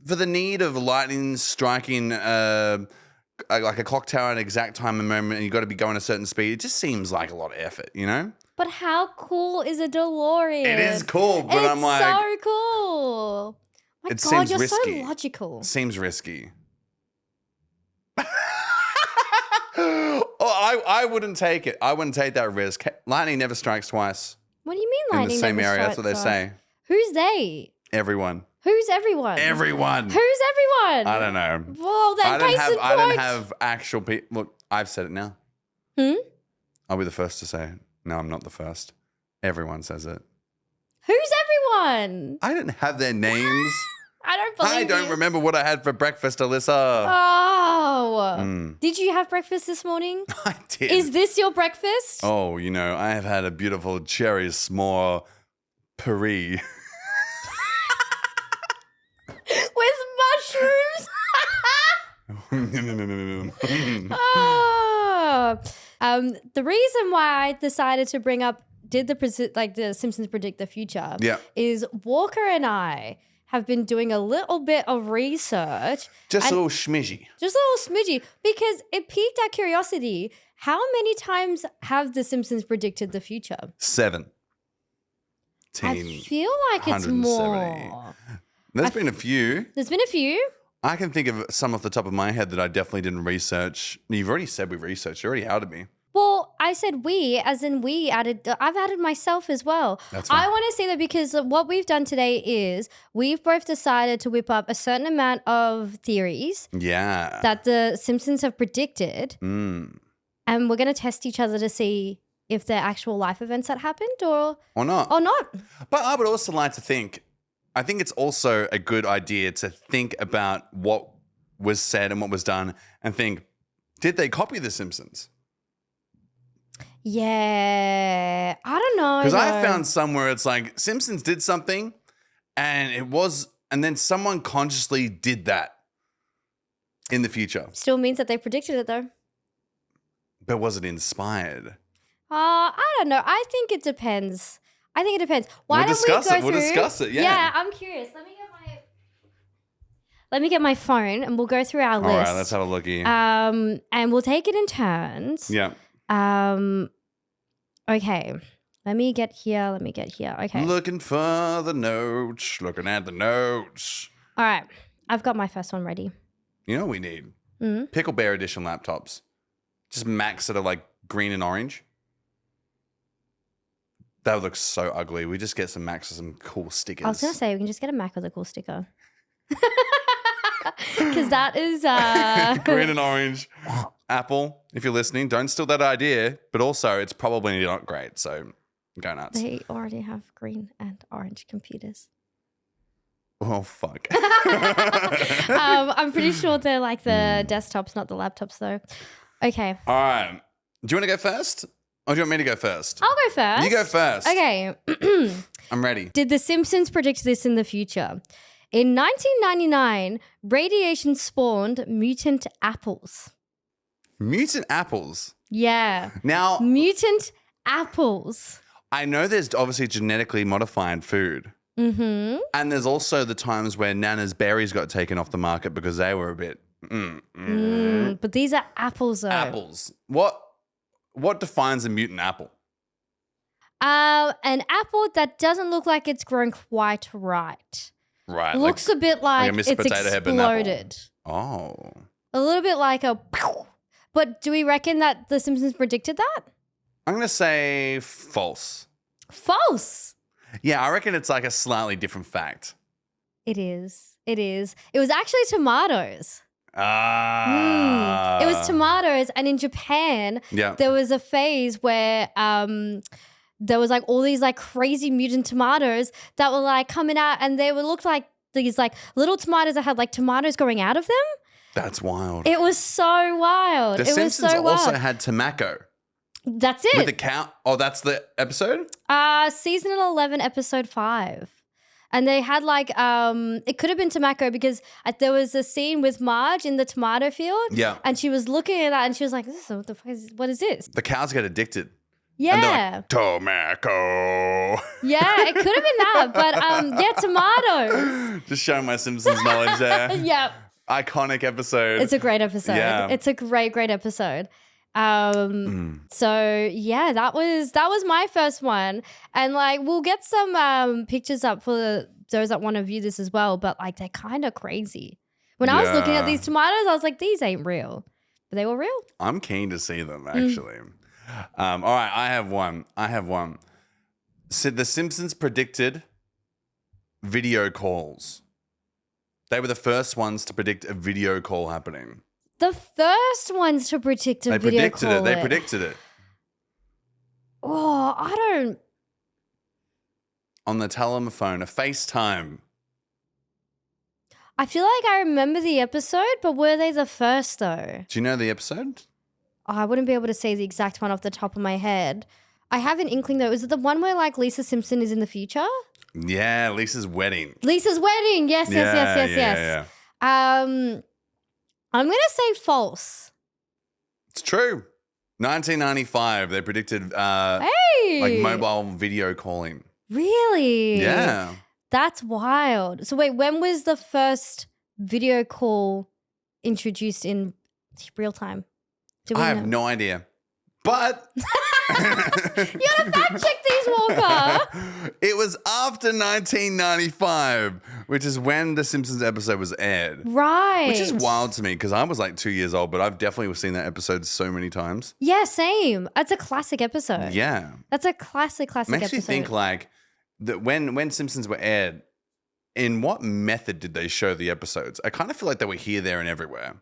the need of lightning striking like a clock tower at an exact time and moment, and you got to be going a certain speed, it just seems like a lot of effort, you know? But how cool is a DeLorean? It is cool, but I'm like, so cool. My it God, seems you're risky. so logical. Seems risky. Oh, I wouldn't take it. I wouldn't take that risk. Lightning never strikes twice. What do you mean lightning in the same never area? That's what they strikes say. us? Who's they? Everyone. Who's everyone? Everyone. Who's everyone? I don't know. Well, then I don't have actual people. Look, I've said it now. I'll be the first to say it. No, I'm not the first. Everyone says it. Who's everyone? I didn't have their names. I don't believe I don't you. remember what I had for breakfast, Elysa. Oh. Did you have breakfast this morning? I did. Is this your breakfast? Oh, you know, I have had a beautiful cherry s'more Paris. With mushrooms? The reason why I decided to bring up the Simpsons predict the future is Walker and I have been doing a little bit of research. Just a little schmidgy. Just a little smidgy because it piqued our curiosity. How many times have the Simpsons predicted the future? 7. I feel like it's more. There's been a few. There's been a few. I can think of some off the top of my head that I definitely didn't research. You've already said we researched. You already outed me. Well, I said we, as in I've added myself as well. That's fine. I want to say that because what we've done today is we've both decided to whip up a certain amount of theories that the Simpsons have predicted. And we're going to test each other to see if they're actual life events that happened or not. But I would also like to think, I think it's also a good idea to think about what was said and what was done and think, did they copy The Simpsons? Yeah, I don't know. Because I found somewhere it's like Simpsons did something and then someone consciously did that in the future. Still means that they predicted it though. But was it inspired? I don't know. I think it depends. Why We'll don't we go through? We'll discuss it, yeah. Yeah, I'm curious. let me get my phone and we'll go through our list. All right, let's have a looky. And we'll take it in turns. Yeah. Okay. Let me get here. Okay. Looking for the notes. Looking at the notes. All right. I've got my first one ready. You know what we need? Pickle Bear Edition laptops. Just Macs that are like green and orange. That would look so ugly. We just get some Macs with some cool stickers. I was going to say, we can just get a Mac with a cool sticker. Because that is... green and orange. Apple, if you're listening, don't steal that idea. But also, it's probably not great. So go nuts. They already have green and orange computers. Oh, fuck. I'm pretty sure they're like the desktops, not the laptops, though. Okay. All right. Do you want to go first? Or do you want me to go first? I'll go first. You go first. Okay. I'm ready. Did The Simpsons predict this in the future? In 1999, radiation spawned mutant apples. Mutant apples? Yeah. Now, Mutant apples. I know there's obviously genetically modified food. Mm-hmm. And there's also the times where Nana's berries got taken off the market because they were a bit... But these are apples, though. Apples. What defines a mutant apple? An apple that doesn't look like it's grown quite right. Right. Looks a bit like a Mr. it's Potato Head, but an apple. exploded. Oh. A little bit like a... But do we reckon that The Simpsons predicted that? I'm going to say false. False. Yeah, I reckon it's like a slightly different fact. It is. It was actually tomatoes. Ah. It was tomatoes. And in Japan, there was a phase where there was like all these like crazy mutant tomatoes that were like coming out, and they would look like these like little tomatoes that had like tomatoes growing out of them. That's wild. It was so wild. The Simpsons also had Tomako. That's it. With the cow. Oh, that's the episode? Season 11, episode 5. And they had like, it could have been Tomako because there was a scene with Marge in the tomato field. Yeah. And she was looking at that and she was like, what is this? The cows get addicted. Yeah. And they're like, Tomako. Yeah, it could have been that. But yeah, tomatoes. Just showing my Simpsons knowledge there. Yep. Iconic episode. It's a great episode. Yeah. It's a great episode. So yeah, that was my first one. And like, we'll get some pictures up for those that want to view this as well. But like, they're kind of crazy. When I was looking at these tomatoes, I was like, these ain't real. But they were real. I'm keen to see them, actually. All right, I have one. So the Simpsons predicted video calls. They were the first ones to predict a video call happening. The first ones to predict a video call. They predicted it. Oh, I don't. On the telephone, a FaceTime. I feel like I remember the episode, but were they the first though? Do you know the episode? Oh, I wouldn't be able to say the exact one off the top of my head. I have an inkling though. Is it the one where like Lisa Simpson is in the future? Yeah, Lisa's wedding. Lisa's wedding. Yes. Yeah. I'm gonna say false. It's true. 1995, they predicted like mobile video calling. Really? Yeah. That's wild. So wait, when was the first video call introduced in real time? I have no idea. But you gotta fact check these, Walker. It was after 1995, which is when the Simpsons episode was aired. Right. Which is wild to me because I was like 2 years old, but I've definitely seen that episode so many times. Yeah, same. That's a classic episode. Yeah. That's a classic episode. Makes you think like that when Simpsons were aired, in what method did they show the episodes? I kind of feel like they were here, there, and everywhere.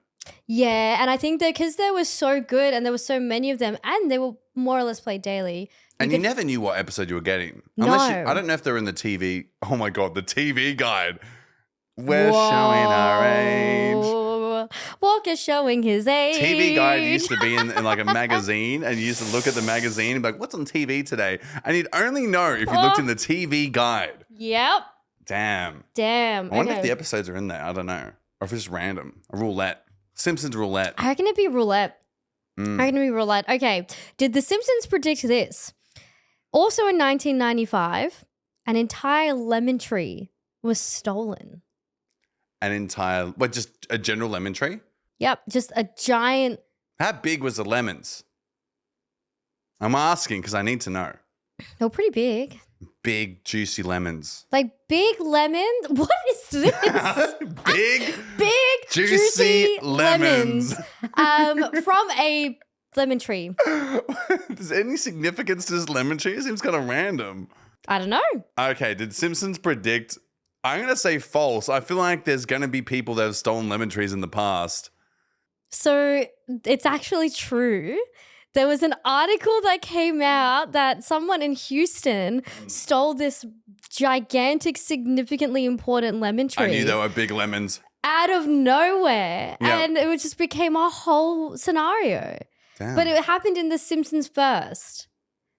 Yeah, and I think that because they were so good and there were so many of them and they were more or less played daily. You never knew what episode you were getting. No. I don't know if they're in the TV. Oh my God, the TV guide. We're showing our age. Walker's showing his age. TV guide used to be in like a magazine, and you used to look at the magazine and be like, what's on TV today? And you'd only know if you looked in the TV guide. Yep. Damn. I wonder if the episodes are in there. I don't know. Or if it's just random. A roulette. Simpsons roulette. I reckon it'd be roulette. Okay. Did The Simpsons predict this? Also in 1995, an entire lemon tree was stolen. an entire, just a general lemon tree? Yep, just a giant. How big was the lemons? I'm asking because I need to know. They were pretty big. Big, juicy lemons. Like big lemon? What is this? Big, juicy lemons. From a lemon tree. Is there any significance to this lemon tree? It seems kind of random. I don't know. Okay, did Simpsons predict? I'm going to say false. I feel like there's going to be people that have stolen lemon trees in the past. So it's actually true. There was an article that came out that someone in Houston stole this gigantic, significantly important lemon tree. I knew they were big lemons. Out of nowhere. Yep. And it just became a whole scenario. Damn. But it happened in The Simpsons first.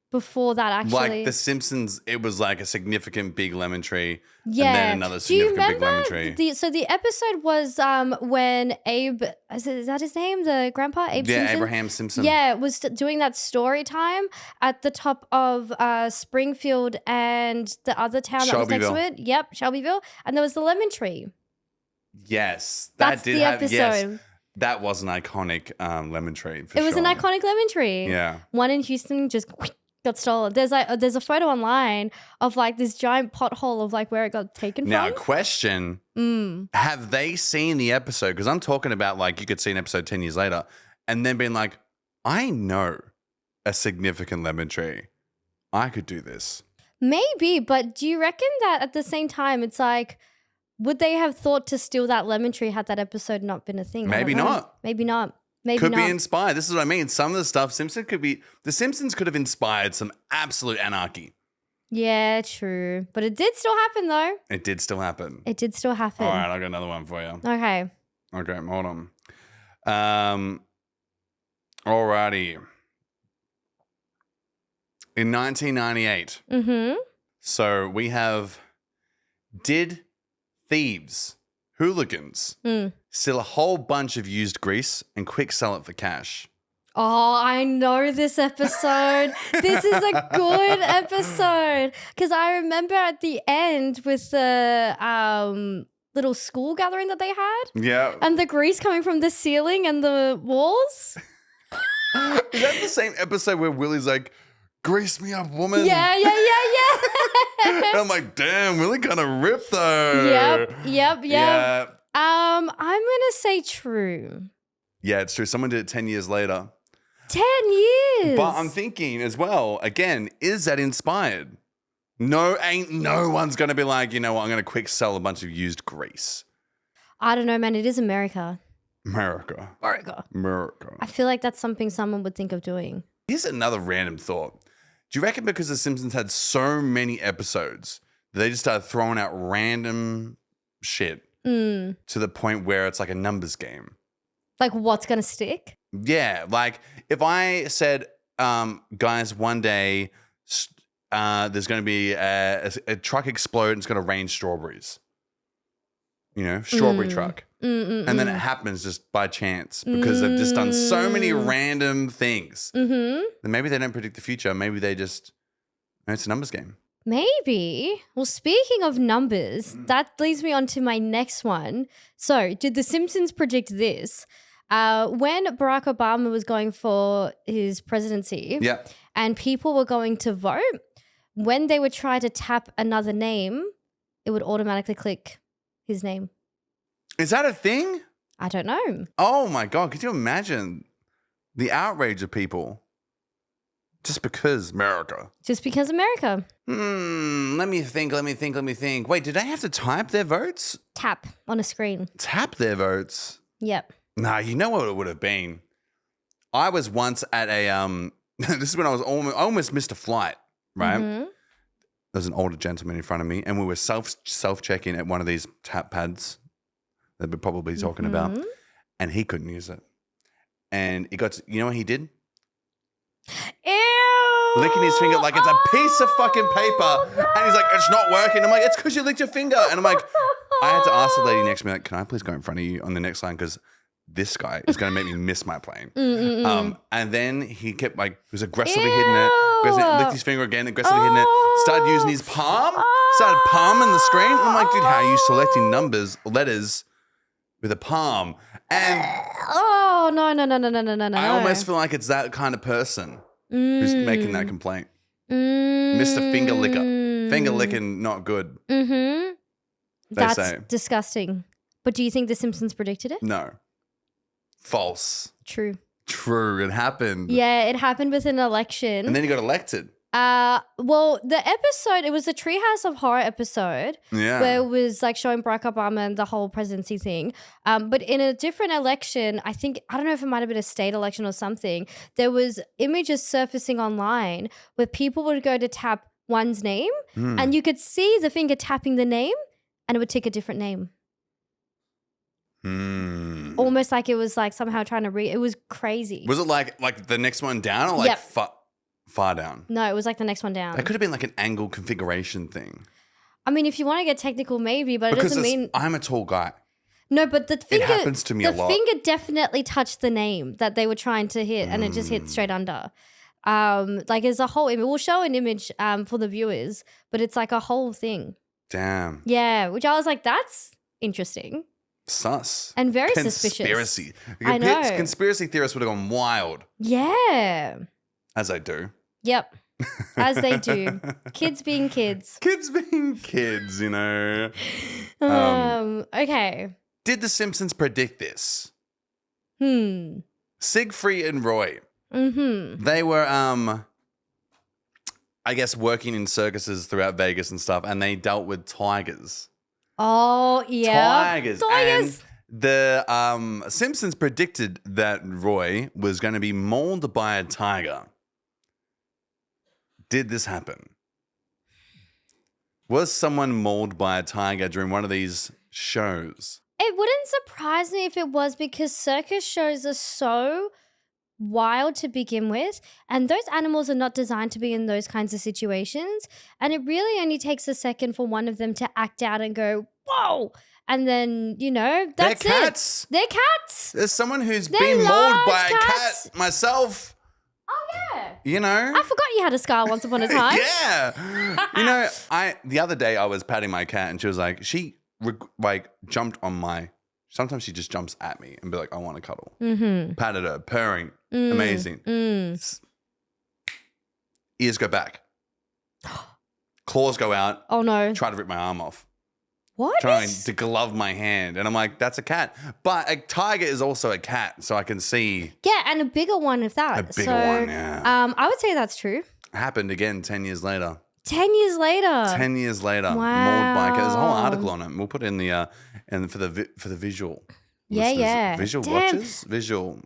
Before that, actually. Like The Simpsons, it was like a significant big lemon tree. Yeah. And then another significant big lemon tree. So the episode was when Abe, is that his name? The grandpa? Abe Simpson? Abraham Simpson. Yeah, was doing that story time at the top of Springfield and the other town that was next to it. Yep, Shelbyville. And there was the lemon tree. Yes. That's the episode. Yes, that was an iconic lemon tree. It was an iconic lemon tree. Yeah. One in Houston just got stolen. There's a photo online of like this giant pothole of like where it got taken Now, from. question. Have they seen the episode? Because I'm talking about like you could see an episode 10 years later and then being like, I know a significant lemon tree. I could do this. Maybe, but do you reckon that at the same time it's like, would they have thought to steal that lemon tree had that episode not been a thing? Maybe not. Maybe not. Maybe could not. be inspired. This is what I mean. Some of the stuff The Simpsons could have inspired some absolute anarchy. Yeah, true. But it did still happen though. It did still happen. It did still happen. All right, I got another one for you. Okay. Okay, hold on. Alrighty. In 1998. So we have, did thieves, hooligans, steal a whole bunch of used grease and quick sell it for cash? Oh, I know this episode. This is a good episode. Because I remember at the end with the little school gathering that they had. Yeah. And the grease coming from the ceiling and the walls. Is that the same episode where Willie's like, grease me up, woman? Yeah. And I'm like, damn, Willie kind of ripped though. Yep. Yeah. I'm gonna say true. Yeah, it's true. Someone did it 10 years later. 10 years. But I'm thinking as well, again, is that inspired? No, ain't no one's going to be like, you know what, I'm going to quick sell a bunch of used grease. I don't know, man. It is America. America. I feel like that's something someone would think of doing. Here's another random thought. Do you reckon because The Simpsons had so many episodes, they just started throwing out random shit to the point where it's like a numbers game? Like what's going to stick? Yeah. Like if I said, guys, one day there's going to be a truck explode and it's going to rain strawberries. You know, strawberry truck. And then it happens just by chance because they've just done so many random things. Then maybe they don't predict the future. Maybe they just, it's a numbers game. Maybe. Well, speaking of numbers, that leads me on to my next one. So, did The Simpsons predict this? When Barack Obama was going for his presidency and people were going to vote, when they would try to tap another name, it would automatically click his name. Is that a thing? I don't know. Oh my God. Could you imagine the outrage of people? Just because America. Just because America. Let me think. Wait, did they have to type their votes? Tap on a screen. Tap their votes? Yep. Nah, you know what it would have been? I was once at a, this is when I almost missed a flight, right? There was an older gentleman in front of me and we were self-checking at one of these tap pads that we're probably talking about and he couldn't use it. And he got to, you know what he did? Ew. Licking his finger like it's a piece of fucking paper. No. And he's like, it's not working. I'm like, it's because you licked your finger. And I'm like, I had to ask the lady next to me, like, can I please go in front of you on the next line? Because this guy is going to make me miss my plane. And then he kept like, he was aggressively hitting it, licked his finger again, aggressively hitting it, started using his palm, started palming the screen. I'm like, dude, how are you selecting letters with a palm. And Oh, no. I almost feel like it's that kind of person who's making that complaint. Mr. Finger Licker. Finger licking, not good. Mm-hmm. They That's say. disgusting. But do you think The Simpsons predicted it? No. False. True. True. It happened. Yeah, it happened with an election. And then he got elected. Well, the episode, it was a Treehouse of Horror episode where it was like showing Barack Obama and the whole presidency thing. But in a different election, I don't know if it might have been a state election or something, there was images surfacing online where people would go to tap one's name and you could see the finger tapping the name and it would tick a different name. Almost like it was like somehow trying to it was crazy. Was it like the next one down or like far down? No, it was like the next one down. It could have been like an angle configuration thing. I mean, if you want to get technical, maybe, but it doesn't mean... I'm a tall guy. No, but the finger... It happens to me a lot. The finger definitely touched the name that they were trying to hit and it just hit straight under. Like there's a whole image. We'll show an image for the viewers, but it's like a whole thing. Damn. Yeah, which I was like, that's interesting. Sus. And very suspicious. Conspiracy. I know. Conspiracy theorists would have gone wild. Yeah. As I do. Yep. As they do. Kids being kids. Kids being kids, you know. Okay. Did The Simpsons predict this? Siegfried and Roy. They were, I guess, working in circuses throughout Vegas and stuff, and they dealt with tigers. Oh, yeah. Tigers. And the Simpsons predicted that Roy was going to be mauled by a tiger. Did this happen? Was someone mauled by a tiger during one of these shows? It wouldn't surprise me if it was because circus shows are so wild to begin with, and those animals are not designed to be in those kinds of situations, and it really only takes a second for one of them to act out and go, whoa, and then, you know, that's They're cats. They're cats. There's someone who's been mauled by a cat myself. Oh, yeah. You know? I forgot you had a scar once upon a time. Yeah. You know, the other day I was patting my cat and she was like, jumped on my, sometimes she just jumps at me and be like, I want to cuddle. Patted her, purring. Amazing. Ears go back. Claws go out. Oh, no. Try to rip my arm off. What? Trying to glove my hand. And I'm like, that's a cat. But a tiger is also a cat, so I can see. Yeah, and a bigger one if that. A bigger one, yeah. I would say that's true. Happened again 10 years later. 10 years later. 10 years later. Wow. Mauled by a cat. There's a whole article on it. We'll put it in the, and for the visual. Yeah, listeners, yeah. Visual Damn. watchers, visual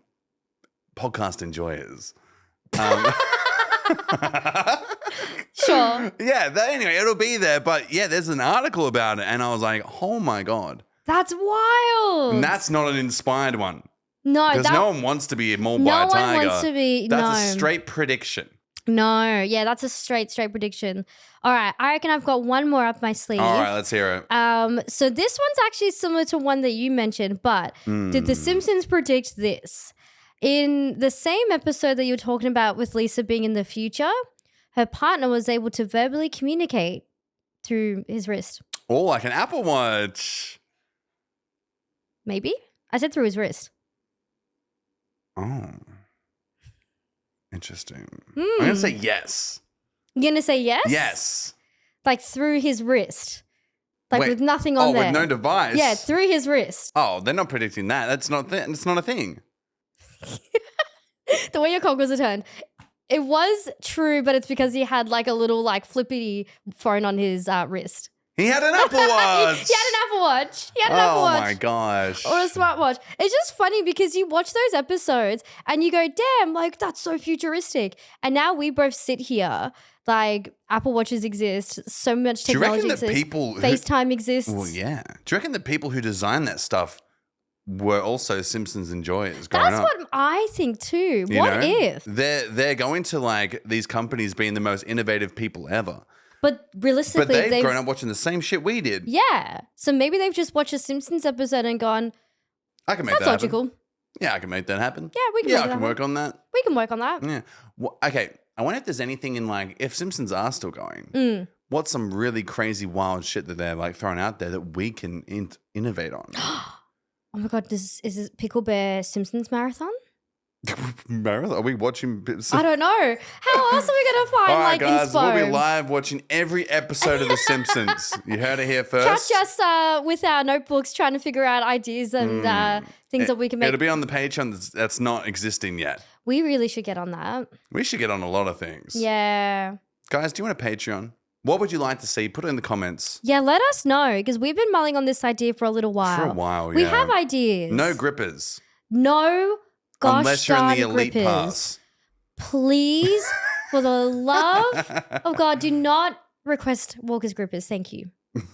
podcast enjoyers. Sure. Yeah, anyway, it'll be there. But yeah, there's an article about it. And I was like, oh my God. That's wild. And that's not an inspired one. No, because no one wants to be mauled by a tiger. No one wants to be. That's a straight prediction. No, yeah, that's a straight prediction. All right, I reckon I've got one more up my sleeve. All right, let's hear it. So this one's actually similar to one that you mentioned, but did The Simpsons predict this? In the same episode that you were talking about with Lisa being in the future, her partner was able to verbally communicate through his wrist. Oh, like an Apple Watch. Maybe? I said through his wrist. Oh. Interesting. I'm going to say yes. You're going to say yes? Yes. Like through his wrist. Like with nothing on there. Oh, with no device? Yeah, through his wrist. Oh, they're not predicting that. That's not a thing. The way your cockles are turned. It was true, but it's because he had like a little like flippity phone on his wrist. He had an Apple Watch. He had an Apple Watch. He had an Apple Watch. Oh my gosh. Or a smartwatch. It's just funny because you watch those episodes and you go, damn, like that's so futuristic. And now we both sit here like Apple Watches exist. So much technology exists. FaceTime exists. Well, yeah. Do you reckon the people who designed that stuff were also Simpsons enjoyers growing up? That's what I think too. You what know? if? They're going to like these companies being the most innovative people ever. But realistically, but they've grown up watching the same shit we did. Yeah. So maybe they've just watched a Simpsons episode and gone, I can make that logical. Happen. Yeah, I can make that happen. Yeah, we can make that I can work on that. We can work on that. Yeah. Well, okay. I wonder if there's anything in like, if Simpsons are still going, what's some really crazy wild shit that they're like throwing out there that we can innovate on? Oh my God, is this Pickle Bear Simpsons marathon? Marathon? Are we watching? I don't know. How else are we going to find All right, guys, inspo? we'll be live watching every episode of The Simpsons. You heard it here first. Catch us with our notebooks trying to figure out ideas and things that we can make. It'll be on the Patreon that's not existing yet. We really should get on that. We should get on a lot of things. Yeah. Guys, do you want a Patreon? What would you like to see? Put it in the comments. Yeah, let us know because we've been mulling on this idea for a little while. For a while, yeah. We have ideas. No grippers. No gosh unless you're in the elite grippers. pass. Please, for the love of God, do not request Walker's grippers. Thank you.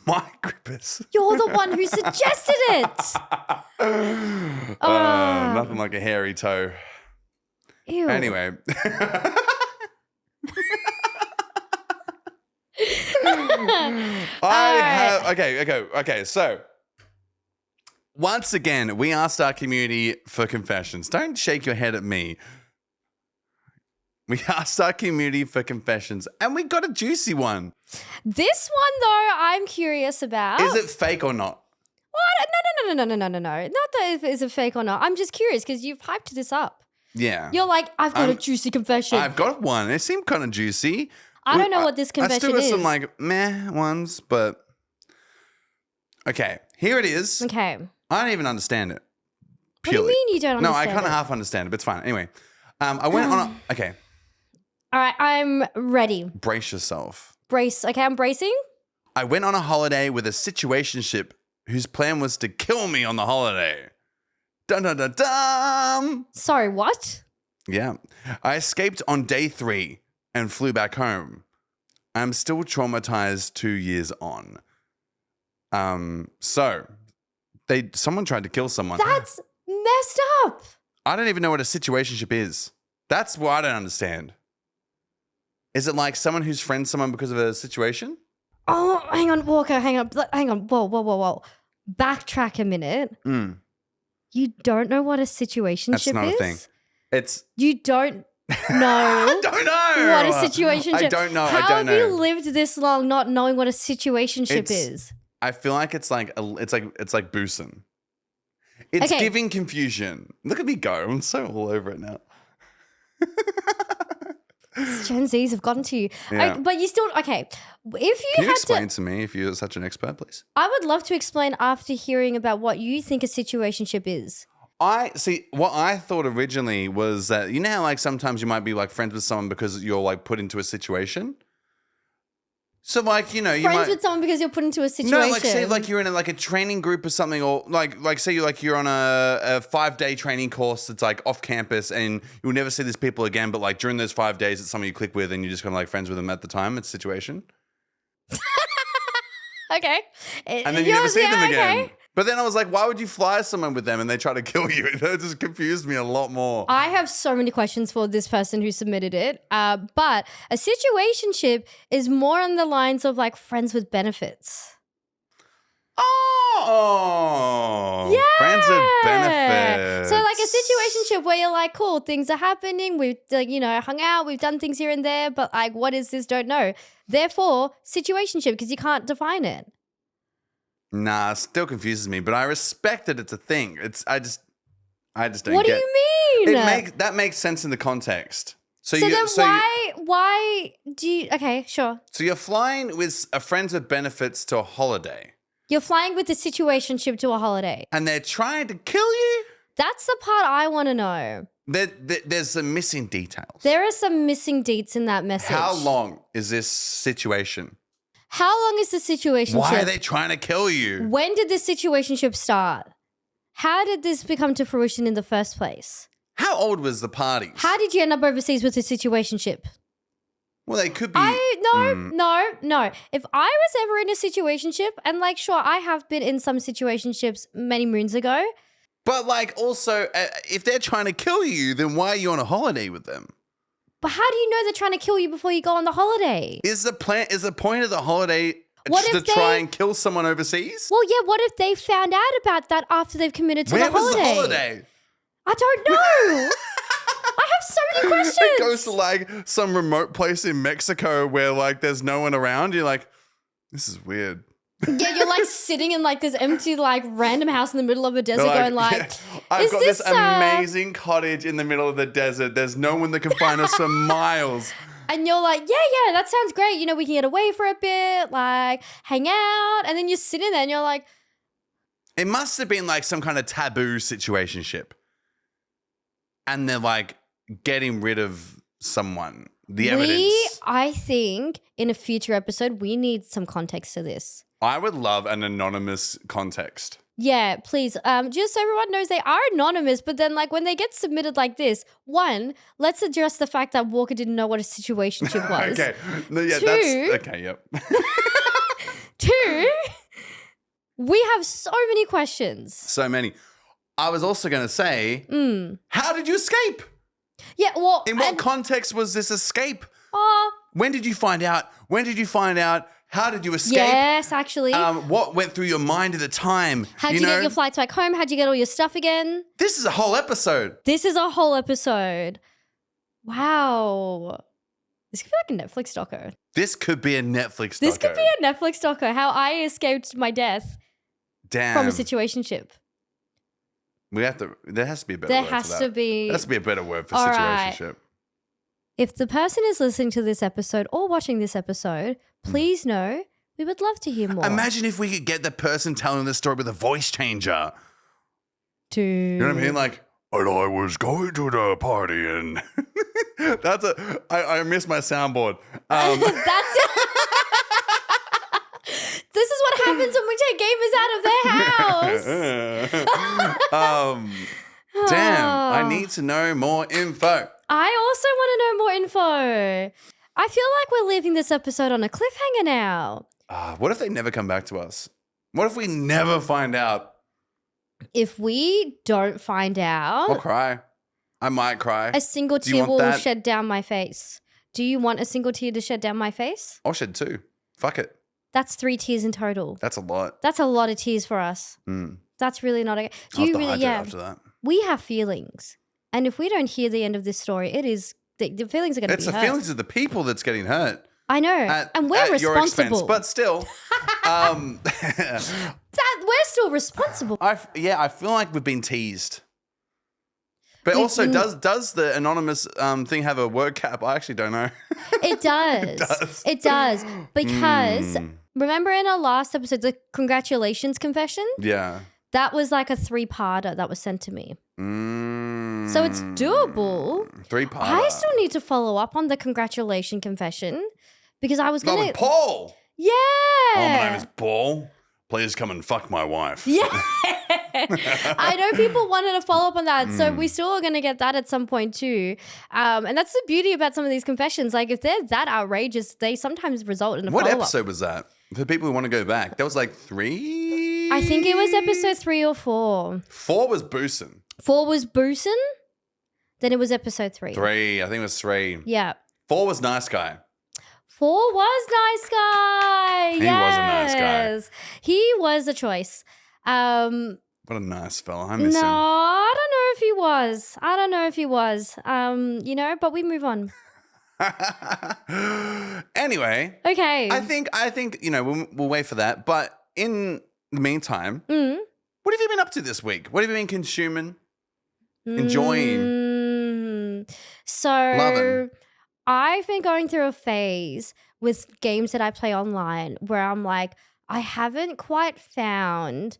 My grippers. You're the one who suggested it. Nothing like a hairy toe. Ew. Anyway. Okay. So, once again, we asked our community for confessions. Don't shake your head at me. We asked our community for confessions, and we got a juicy one. This one, though, I'm curious about. Is it fake or not? What? No. Not that it's a fake or not. I'm just curious because you've hyped this up. Yeah. You're like, I've got a juicy confession. I've got one. It seemed kind of juicy. I don't know what this confession is. I still got some like meh ones, but okay, here it is. Okay. I don't even understand it. Purely. What do you mean you don't understand No, I kind of half understand it, but it's fine. Anyway, I went on a, okay. All right, I'm ready. Brace yourself. Brace. Okay, I'm bracing. I went on a holiday with a situationship whose plan was to kill me on the holiday. Dun dun dun dun. Sorry, what? Yeah. I escaped on day 3 and flew back home. I'm still traumatized 2 years on. So someone tried to kill someone. That's messed up. I don't even know what a situationship is. That's what I don't understand. Is it like someone who's friends someone because of a situation? Oh, hang on, Walker, hang on. Whoa. Backtrack a minute. You don't know what a situationship is? That's not a thing. You don't know. I don't know. What a situationship. I don't know. How have you lived this long not knowing what a situationship is? I feel like it's like boosting. It's giving confusion. Look at me go. I'm so all over it now. Gen Zs have gotten to you. Yeah. But you still, okay. If Can you explain to me if you're such an expert, please? I would love to explain after hearing about what you think a situationship is. What I thought originally was that, you know how like sometimes you might be like friends with someone because you're like put into a situation? So like, you know, you friends with someone because you're put into a situation. No, like say like you're in a training group or something, or like say you're on a 5-day training course that's like off campus and you'll never see these people again, but like during those 5 days it's someone you click with and you're just kind of like friends with them at the time. It's a situation. Okay. And then you never see them again. Okay. But then I was like, why would you fly someone with them and they try to kill you? That just confused me a lot more. I have so many questions for this person who submitted it. But a situationship is more on the lines of like friends with benefits. Oh. Yeah. Friends with benefits. So like a situationship where you're like, cool, things are happening. We've hung out. We've done things here and there. But like, what is this? Don't know. Therefore, situationship because you can't define it. Nah, it still confuses me, but I respect that it's a thing. I just don't get it. What do you mean? That makes sense in the context. Why do you, okay, sure. So you're flying with a friends with benefits to a holiday. You're flying with a situationship to a holiday. And they're trying to kill you? That's the part I want to know. There's some missing details. There are some missing deets in that message. How long is this situation? How long is the situationship? Why are they trying to kill you? When did this situationship start? How did this become to fruition in the first place? How old was the party? How did you end up overseas with a situationship? Well, they could be. No. If I was ever in a situationship, and like, sure, I have been in some situationships many moons ago. But like, also, if they're trying to kill you, then why are you on a holiday with them? But how do you know they're trying to kill you before you go on the holiday? Is the point of the holiday to try and kill someone overseas? Well, yeah, what if they found out about that after they've committed to the holiday? Where was the holiday? I don't know. I have so many questions. It goes to like some remote place in Mexico where like there's no one around. You're like, this is weird. Yeah, you're like sitting in like this empty, like random house in the middle of a desert, going like, yeah, I've "Is got this this amazing cottage in the middle of the desert. There's no one that can find us for miles. And you're like, yeah, that sounds great. You know, we can get away for a bit, like hang out. And then you're sitting there and you're like, It must have been like some kind of taboo situationship. And they're like getting rid of someone. The evidence. I think in a future episode, we need some context to this. I would love an anonymous context. Yeah, please. Just so everyone knows they are anonymous, but then like when they get submitted like this, one, let's address the fact that Walker didn't know what a situationship was. Okay. No, yeah, okay, yep. Two, we have so many questions. So many. I was also going to say, how did you escape? Yeah, well. In what context was this escape? Oh. When did you find out? How did you escape? Yes, actually. What went through your mind at the time? How'd you get your flights back home? How'd you get all your stuff again? This is a whole episode. Wow. This could be like a Netflix doco. This could be a Netflix doco. How I escaped my death from a situationship. There has to be a better word for that. There has to be a better word for situationship. Right. If the person is listening to this episode or watching this episode, please know we would love to hear more. Imagine if we could get the person telling the story with a voice changer. Dude. You know what I mean? Like, and I was going to the party and I miss my soundboard. This is what happens when we take gamers out of their house. Damn, I need to know more info. I also want to know more info. I feel like we're leaving this episode on a cliffhanger now. What if they never come back to us? What if we never find out? If we don't find out, I'll cry. I might cry. A single tear will shed down my face. Do you want a single tear to shed down my face? I'll shed 2. Fuck it. That's 3 tears in total. That's a lot. That's a lot of tears for us. That's really not okay. Do you really? Yeah. After that. We have feelings, and if we don't hear the end of this story, it is the feelings are going to be hurt. It's the feelings of the people that's getting hurt. I know, and we're responsible. Your expense, but still, we're still responsible. I feel like we've been teased. But also, does the anonymous thing have a word cap? I actually don't know. It does. It does. Because remember in our last episode, the congratulations confession? Yeah. That was like a 3-parter that was sent to me. So it's doable. 3-parter. I still need to follow up on the congratulation confession because I was going to... with Paul. Yeah. Oh, my name is Paul. Please come and fuck my wife. Yeah. I know people wanted to follow up on that. So we still are going to get that at some point too. And that's the beauty about some of these confessions. Like if they're that outrageous, they sometimes result in a follow-up. What episode was that? For people who want to go back. That was like 3? I think it was episode 3 or 4. 4 was Boosin. 4 was Boosin. Then it was episode 3. 3. I think it was 3. Yeah. 4 was Nice Guy. 4 was Nice Guy. He was a nice guy. He was a choice. What a nice fella. I miss him. No, I don't know if he was. But we move on. Anyway. Okay. I think we'll wait for that. But in the meantime, what have you been up to this week? What have you been consuming? Enjoying? Loving? I've been going through a phase with games that I play online where I'm like, I haven't quite found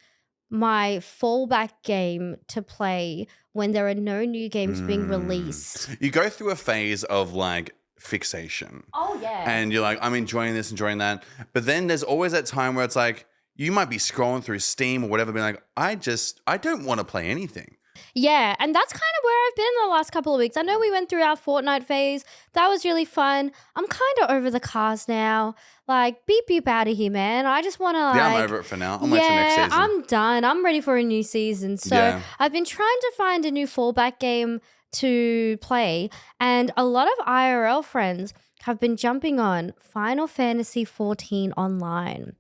my fallback game to play when there are no new games being released. You go through a phase of like fixation. Oh, yeah. And you're like, I'm enjoying this, enjoying that. But then there's always that time where it's like, you might be scrolling through Steam or whatever, being like, I don't want to play anything. Yeah, and that's kind of where I've been the last couple of weeks. I know we went through our Fortnite phase. That was really fun. I'm kind of over the cars now. Like, beep out of here, man. I just want to Yeah, I'm over it for now. I'm waiting for next season. I'm done. I'm ready for a new season. So I've been trying to find a new fallback game to play, and a lot of IRL friends have been jumping on Final Fantasy XIV Online.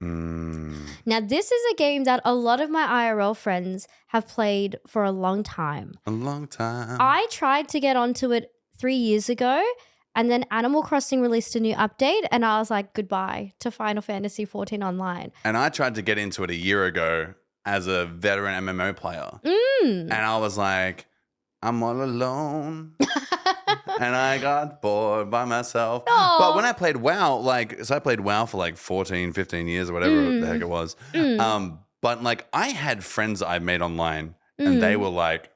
Now, this is a game that a lot of my IRL friends have played for a long time. A long time. I tried to get onto it 3 years ago, And then Animal Crossing released a new update, and I was like, goodbye to Final Fantasy 14 Online. And I tried to get into it a year ago as a veteran MMO player. And I was like, I'm all alone. And I got bored by myself. Aw. But when I played WoW, so I played WoW for like 14, 15 years or whatever the heck it was. But like I had friends I made online and they were like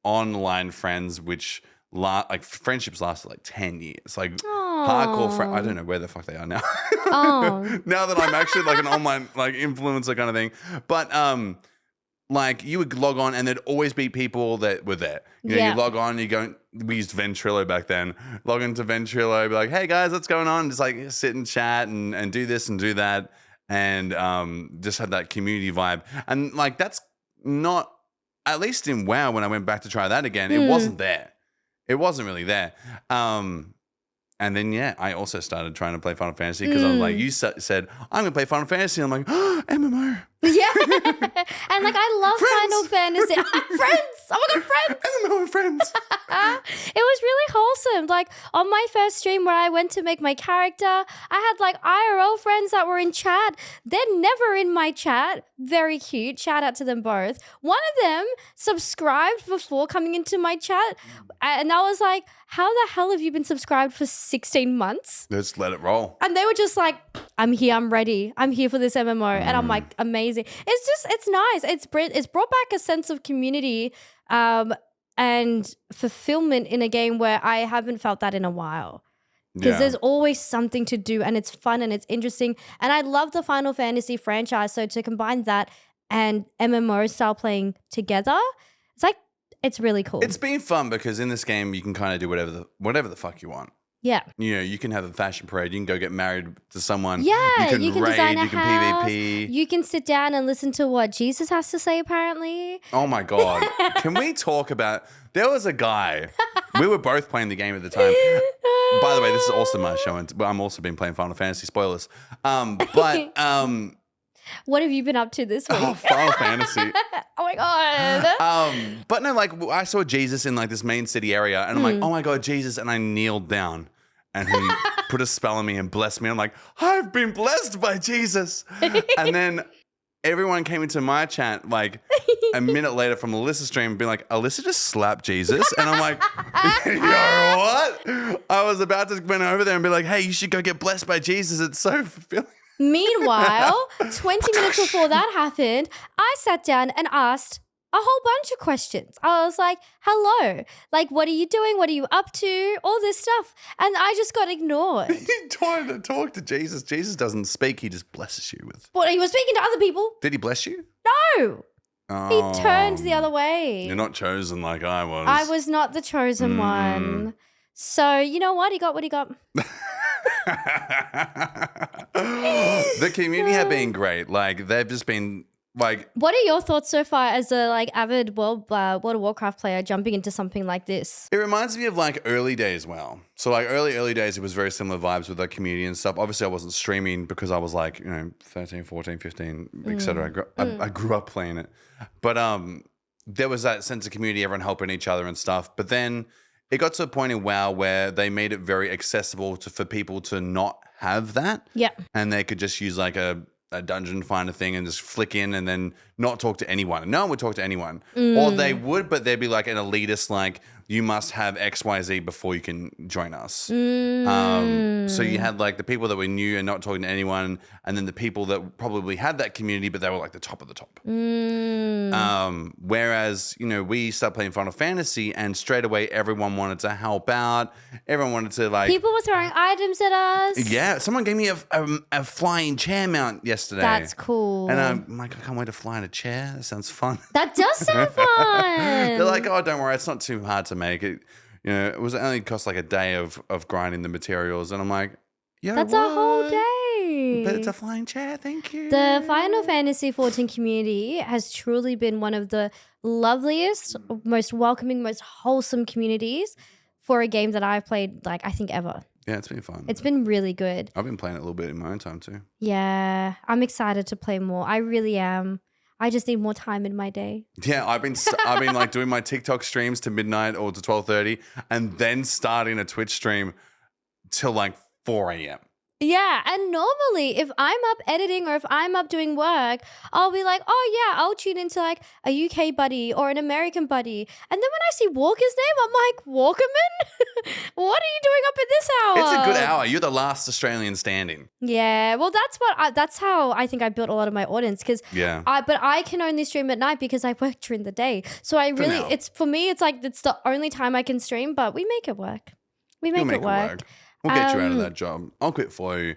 online friends, which like friendships lasted like 10 years. Like hardcore friends. I don't know where the fuck they are now. Now that I'm actually like an online like influencer kind of thing. But like you would log on and there'd always be people that were there. You know, you log on, we used Ventrilo back then. Log into Ventrilo, be like, hey guys, what's going on? Just like sit and chat and do this and do that. And just had that community vibe. And like that's not, at least in WoW, when I went back to try that again, it wasn't there. It wasn't really there. And then, I also started trying to play Final Fantasy because I was like, you said, I'm going to play Final Fantasy. And I'm like, oh, MMO. Yeah. And like, I love Final Fantasy. Friends. Oh my God, friends. MMO and friends. It was really wholesome. Like on my first stream where I went to make my character, I had like IRL friends that were in chat. They're never in my chat. Very cute. Shout out to them both. One of them subscribed before coming into my chat. And I was like, how the hell have you been subscribed for 16 months? Just let it roll. And they were just like, I'm here, I'm ready. I'm here for this MMO. And I'm like, amazing. It's nice. It's brought back a sense of community and fulfillment in a game where I haven't felt that in a while. Because there's always something to do and it's fun and it's interesting. And I love the Final Fantasy franchise. So to combine that and MMO style playing together, it's like, it's really cool. It's been fun because in this game you can kind of do whatever the fuck you want. Yeah. You know, you can have a fashion parade. You can go get married to someone. Yeah. You can raid, design a you can house. PvP. You can sit down and listen to what Jesus has to say, apparently. Oh my God. Can we talk about, there was a guy, we were both playing the game at the time. By the way, this is also my show, and I'm also been playing Final Fantasy, spoilers. What have you been up to this week? Oh, Final Fantasy. Oh my God. But no, like I saw Jesus in like this main city area and I'm like, oh my God, Jesus. And I kneeled down and he put a spell on me and blessed me. I'm like, I've been blessed by Jesus. And then everyone came into my chat like a minute later from Alyssa's stream being like, Elysa just slapped Jesus. And I'm like, yo, what? I was about to went over there and be like, hey, you should go get blessed by Jesus. It's so fulfilling. Meanwhile, 20 minutes before that happened, I sat down and asked a whole bunch of questions. I was like, hello, like, what are you doing? What are you up to? All this stuff. And I just got ignored. You tried to talk to Jesus. Jesus doesn't speak. He just blesses you with. Well, he was speaking to other people. Did he bless you? No. He turned the other way. You're not chosen like I was. I was not the chosen one. So, you know what? He got what he got. The community have been great. Like they've just been like. What are your thoughts so far as a like avid World of Warcraft player jumping into something like this? It reminds me of like early days. WoW. So like early days, it was very similar vibes with the community and stuff. Obviously, I wasn't streaming because I was like 13, 14, 15, etc. I grew up playing it, but there was that sense of community, everyone helping each other and stuff. But then it got to a point in WoW where they made it very accessible for people to not have that. Yeah. And they could just use like a dungeon finder thing and just flick in and then not talk to anyone. No one would talk to anyone. Or they would, but they'd be like an elitist, like, you must have XYZ before you can join us. So you had like the people that were new and not talking to anyone, and then the people that probably had that community, but they were like the top of the top. Whereas, we started playing Final Fantasy and straight away everyone wanted to help out. Everyone wanted to like... People were throwing items at us. Yeah. Someone gave me a flying chair mount yesterday. That's cool. And I'm like, I can't wait to fly in a chair. That sounds fun. That does sound fun. They're like, oh, don't worry. It's not too hard to make it. It was only cost like a day of grinding the materials. And I'm like, yo, that's what? a whole day. But it's a flying chair. Thank you. The Final Fantasy 14 community has truly been one of the loveliest, most welcoming, most wholesome communities for a game that I've played, like, I think ever. Yeah, it's been fun. It's been really good. I've been playing it a little bit in my own time too. Yeah, I'm excited to play more. I really am. I just need more time in my day. Yeah, I've been like doing my TikTok streams to midnight or to 12:30, and then starting a Twitch stream till like 4 a.m. Yeah, and normally if I'm up editing or if I'm up doing work, I'll be like, oh yeah, I'll tune into like a UK buddy or an American buddy. And then when I see Walker's name, I'm like, Walkerman? What are you doing up at this hour? It's a good hour. You're the last Australian standing. Yeah, well, that's how I think I built a lot of my audience because but I can only stream at night because I work during the day. So for me, it's like it's the only time I can stream, but we make it work. You'll make it work. We'll get you out of that job. I'll quit for you.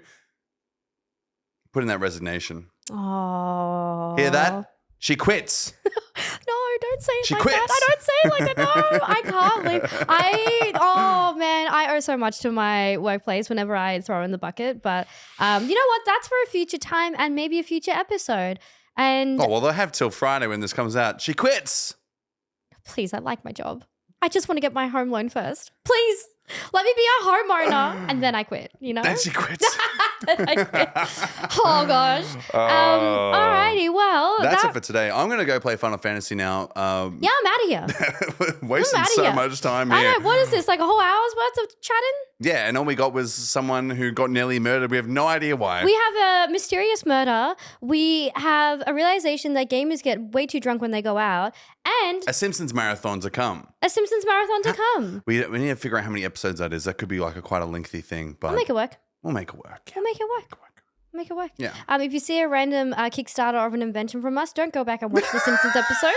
Put in that resignation. Oh. Hear that? She quits. No, don't say it She like quits. that. I don't say it like that. No, I can't leave. I owe so much to my workplace whenever I throw in the bucket. But you know what? That's for a future time and maybe a future episode. And they'll have till Friday when this comes out. She quits. Please, I like my job. I just want to get my home loan first. Please. Let me be a homeowner and then I quit, you know? Then she quits. Then I quit. Oh, gosh. Alrighty, well. That's it for today. I'm going to go play Final Fantasy now. Yeah, I'm out of here. Wasting so much time here. I know. What is this, like a whole hour's worth of chatting? Yeah, and all we got was someone who got nearly murdered. We have no idea why. We have a mysterious murder. We have a realization that gamers get way too drunk when they go out. And a Simpsons marathon to come. We need to figure out how many episodes that is. That could be like quite a lengthy thing. But we'll make it work. We'll make it work. Make it work. Yeah. If you see a random Kickstarter of an invention from us, don't go back and watch the Simpsons episodes.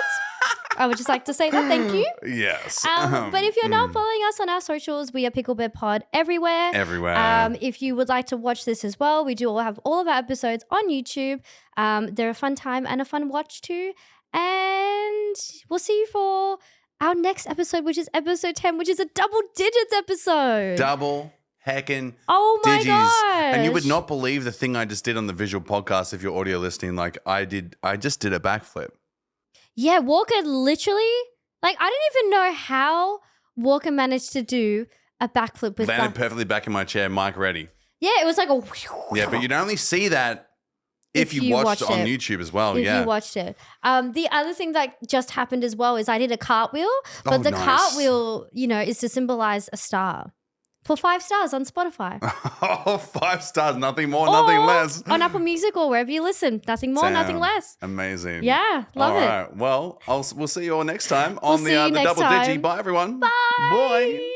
I would just like to say that. Thank you. Yes. But if you're not following us on our socials, we are Pickle Bear Pod everywhere. If you would like to watch this as well, we do have all of our episodes on YouTube. They're a fun time and a fun watch too. And we'll see you for our next episode, which is episode 10, which is a double digits episode. Double heckin' oh my digis. gosh. And you would not believe the thing I just did on the visual podcast if you're audio listening. Like I just did a backflip. Yeah, Walker literally, like I didn't even know how Walker managed to do a backflip with Landed perfectly back in my chair, mic ready. Yeah, it was like a yeah, but you'd only see that if you watched it on YouTube as well. If you watched it. The other thing that just happened as well is I did a cartwheel, but the cartwheel, is to symbolize a star. For 5 stars on Spotify. 5 stars, nothing more, nothing less. On Apple Music or wherever you listen. Nothing more, nothing less. Amazing. Yeah, love it. All right. Well, we'll see you all next time on the Double Digi. Bye, everyone. Bye. Bye.